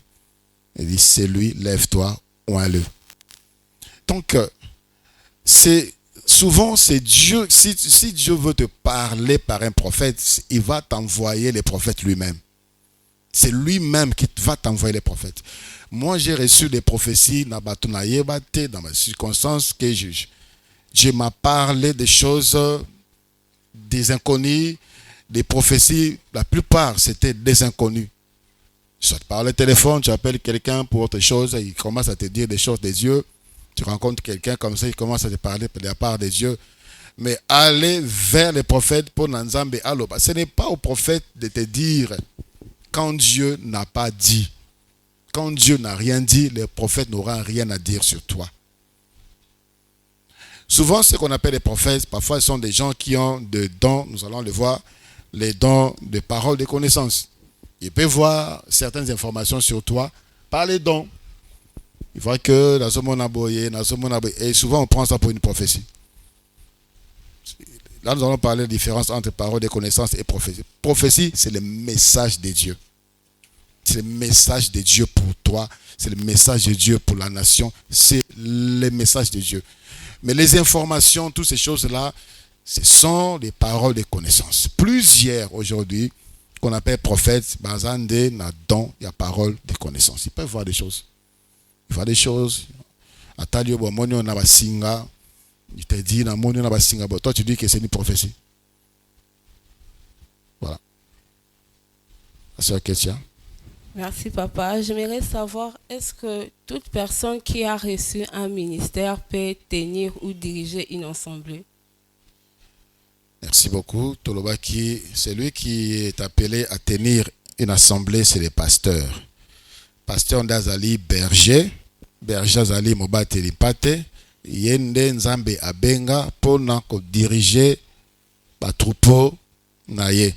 Il dit, c'est lui, lève-toi, oins-le. Donc, souvent, c'est Dieu. Si Dieu veut te parler par un prophète, il va t'envoyer les prophètes lui-même. C'est lui-même qui va t'envoyer les prophètes. Moi, j'ai reçu des prophéties dans ma circonstance que je m'a parlé des choses, des inconnus, des prophéties. La plupart, c'était des inconnus. Soit par le téléphone, tu appelles quelqu'un pour autre chose, il commence à te dire des choses des yeux. Tu rencontres quelqu'un comme ça, il commence à te parler de la part de Dieu. Mais aller vers les prophètes pour Nanzambe Aloba. Ce n'est pas au prophète de te dire quand Dieu n'a pas dit. Quand Dieu n'a rien dit, les prophètes n'auront rien à dire sur toi. Souvent, ce qu'on appelle les prophètes, parfois, ce sont des gens qui ont des dons, nous allons le voir, les dons de parole, de connaissance. Ils peuvent voir certaines informations sur toi par les dons. Il voit que dans ce monde aboyé, et souvent on prend ça pour une prophétie. Là, nous allons parler de la différence entre parole de connaissance et prophétie. Prophétie, c'est le message de Dieu. C'est le message de Dieu pour toi. C'est le message de Dieu pour la nation. C'est le message de Dieu. Mais les informations, toutes ces choses-là, ce sont des paroles de connaissance. Plusieurs aujourd'hui, qu'on appelle prophètes, bazande, na don, il y a parole de connaissance. Ils peuvent voir des choses. Ils voient des choses. Atalio bomonio na basinga. Il te dit na monio na basinga. Toi, tu dis que c'est une prophétie. Voilà. C'est la question. Merci papa. J'aimerais savoir, est-ce que toute personne qui a reçu un ministère peut tenir ou diriger une assemblée? Merci beaucoup. Tolobaki, celui qui est appelé à tenir une assemblée, c'est le pasteur. Pasteur Ndazali berger, berger Azali Mobate Lipate, Yende Nzambe Abenga, pour diriger le troupeau naye.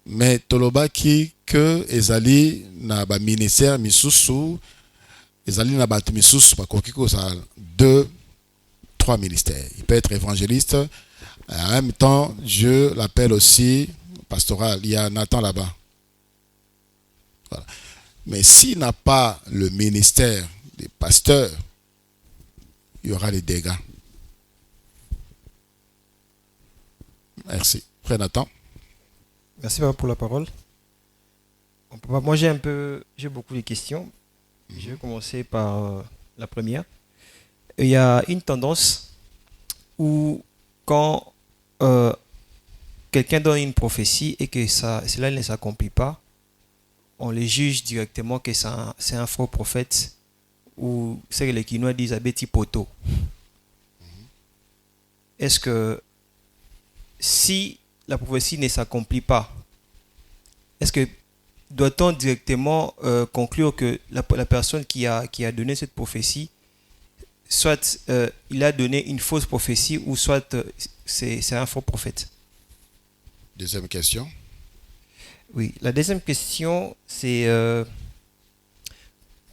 Mais Tolobaki que ezali na ba ministère misusu, ezali na ba misusu ba kokiko ça 2, 3 ministères. Il peut être évangéliste. En même temps, Dieu l'appelle aussi pastoral. Il y a Nathan là-bas. Voilà. Mais s'il n'a pas le ministère des pasteurs, il y aura des dégâts. Merci. Frère Nathan. Merci pour la parole. Moi, j'ai beaucoup de questions. Je vais commencer par la première. Il y a une tendance où quand quelqu'un donne une prophétie et que cela ne s'accomplit pas, on le juge directement que c'est un faux prophète, ou c'est que les Quinois disent abeti poto. Est-ce que si la prophétie ne s'accomplit pas, est-ce que doit-on directement conclure que la personne qui a donné cette prophétie, soit il a donné une fausse prophétie, ou soit c'est un faux prophète? Deuxième question. Oui, la deuxième question, c'est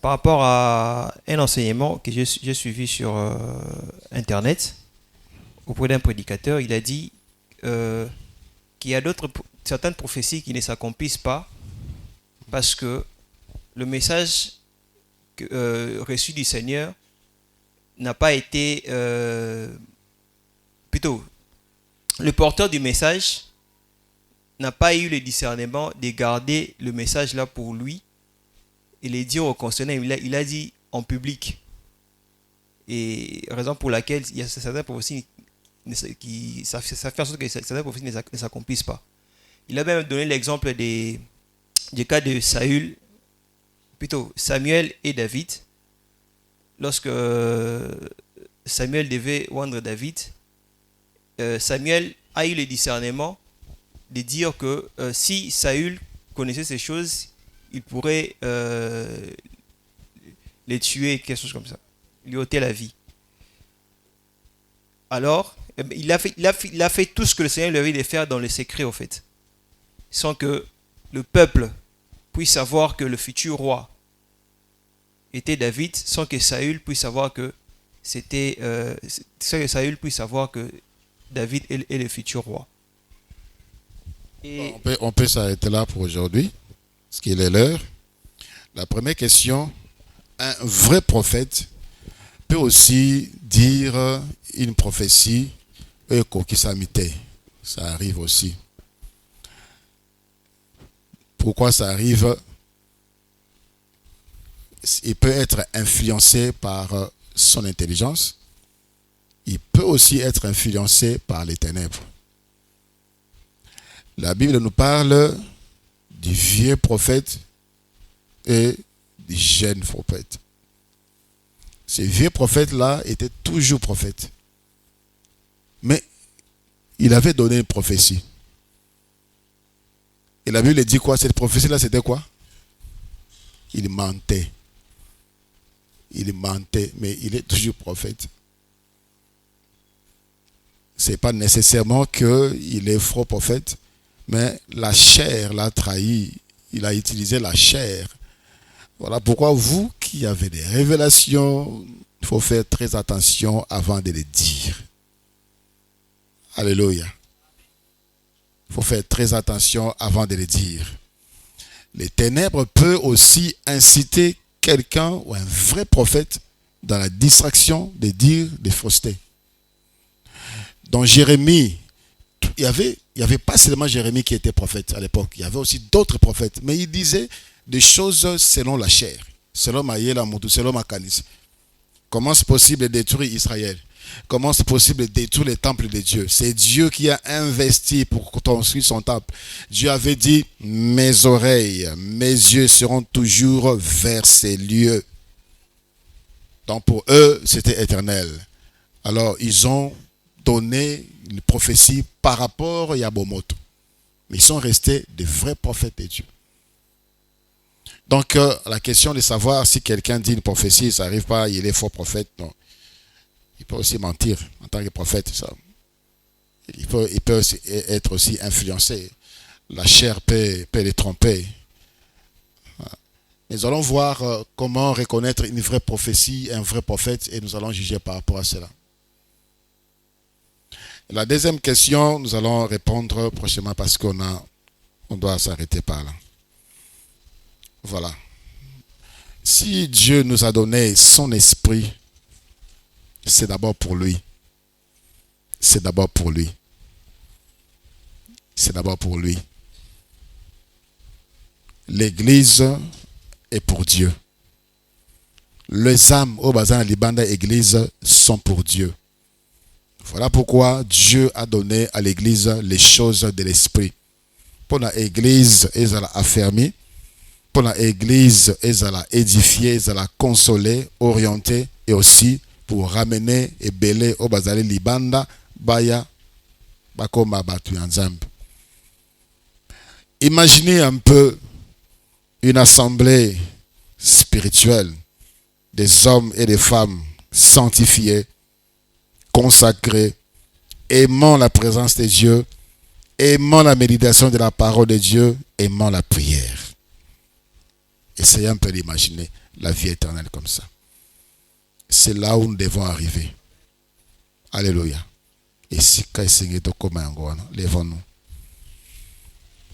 par rapport à un enseignement que j'ai suivi sur Internet auprès d'un prédicateur. Il a dit qu'il y a certaines prophéties qui ne s'accomplissent pas parce que le message reçu du Seigneur n'a pas été... plutôt, le porteur du message n'a pas eu le discernement de garder le message là pour lui et le dire au concerné. Il a dit en public. Et raison pour laquelle il y a certaines prophéties ça fait en sorte que certaines prophéties ne s'accomplissent pas. Il a même donné l'exemple du cas de Samuel et David. Lorsque Samuel devait oindre David, Samuel a eu le discernement de dire que si Saül connaissait ces choses, il pourrait les tuer, quelque chose comme ça, lui ôter la vie. Alors, il a fait tout ce que le Seigneur lui avait dit de faire dans le secret, au fait, sans que le peuple puisse savoir que le futur roi était David, sans que Saül puisse savoir que David est le futur roi. Et On peut s'arrêter là pour aujourd'hui, parce qu'il est l'heure. La première question, un vrai prophète peut aussi dire une prophétie qui s'amitait. Ça arrive aussi. Pourquoi ça arrive? Il peut être influencé par son intelligence. Il peut aussi être influencé par les ténèbres. La Bible nous parle du vieux prophète et du jeune prophète. Ces vieux prophètes-là étaient toujours prophètes. Mais il avait donné une prophétie. Et la Bible dit quoi? Cette prophétie-là, c'était quoi? Il mentait. Il mentait, mais il est toujours prophète. Ce n'est pas nécessairement qu'il est faux prophète, mais la chair l'a trahi. Il a utilisé la chair. Voilà pourquoi vous qui avez des révélations, il faut faire très attention avant de les dire. Alléluia. Il faut faire très attention avant de les dire. Les ténèbres peuvent aussi inciter quelqu'un ou un vrai prophète dans la distraction de dire des faussetés. Dans Jérémie, il y avait pas seulement Jérémie qui était prophète à l'époque, il y avait aussi d'autres prophètes, mais il disait des choses selon la chair, selon Maïela Moudou, selon Makanis. Comment c'est possible de détruire Israël? Comment c'est possible de détruire les temples de Dieu? C'est Dieu qui a investi pour construire son temple. Dieu avait dit, mes oreilles, mes yeux seront toujours vers ces lieux. Donc pour eux, c'était éternel. Alors ils ont donné une prophétie par rapport à Yabomoto. Mais ils sont restés de vrais prophètes de Dieu. Donc la question de savoir si quelqu'un dit une prophétie, ça n'arrive pas, il est faux prophète, non. Il peut aussi mentir en tant que prophète. Ça. Il peut aussi être aussi influencé. La chair peut les tromper. Nous allons voir comment reconnaître une vraie prophétie, un vrai prophète, et nous allons juger par rapport à cela. La deuxième question, nous allons répondre prochainement parce qu'on doit s'arrêter par là. Voilà. Si Dieu nous a donné son esprit, c'est d'abord pour lui. C'est d'abord pour lui. C'est d'abord pour lui. L'église est pour Dieu. Les âmes au bazar libanda église sont pour Dieu. Voilà pourquoi Dieu a donné à l'église les choses de l'esprit. Pour l'église, elle a affermi. Pour l'église, elle a édifié, elle a consolé, orienté et aussi pour ramener et belé au bazali libanda baya bakoma batu nzambe. Imaginez un peu une assemblée spirituelle des hommes et des femmes sanctifiés, consacrés, aimant la présence de Dieu, aimant la méditation de la parole de Dieu, aimant la prière. Essayez un peu d'imaginer la vie éternelle comme ça. C'est là où nous devons arriver. Alléluia. Et si lèvons-nous.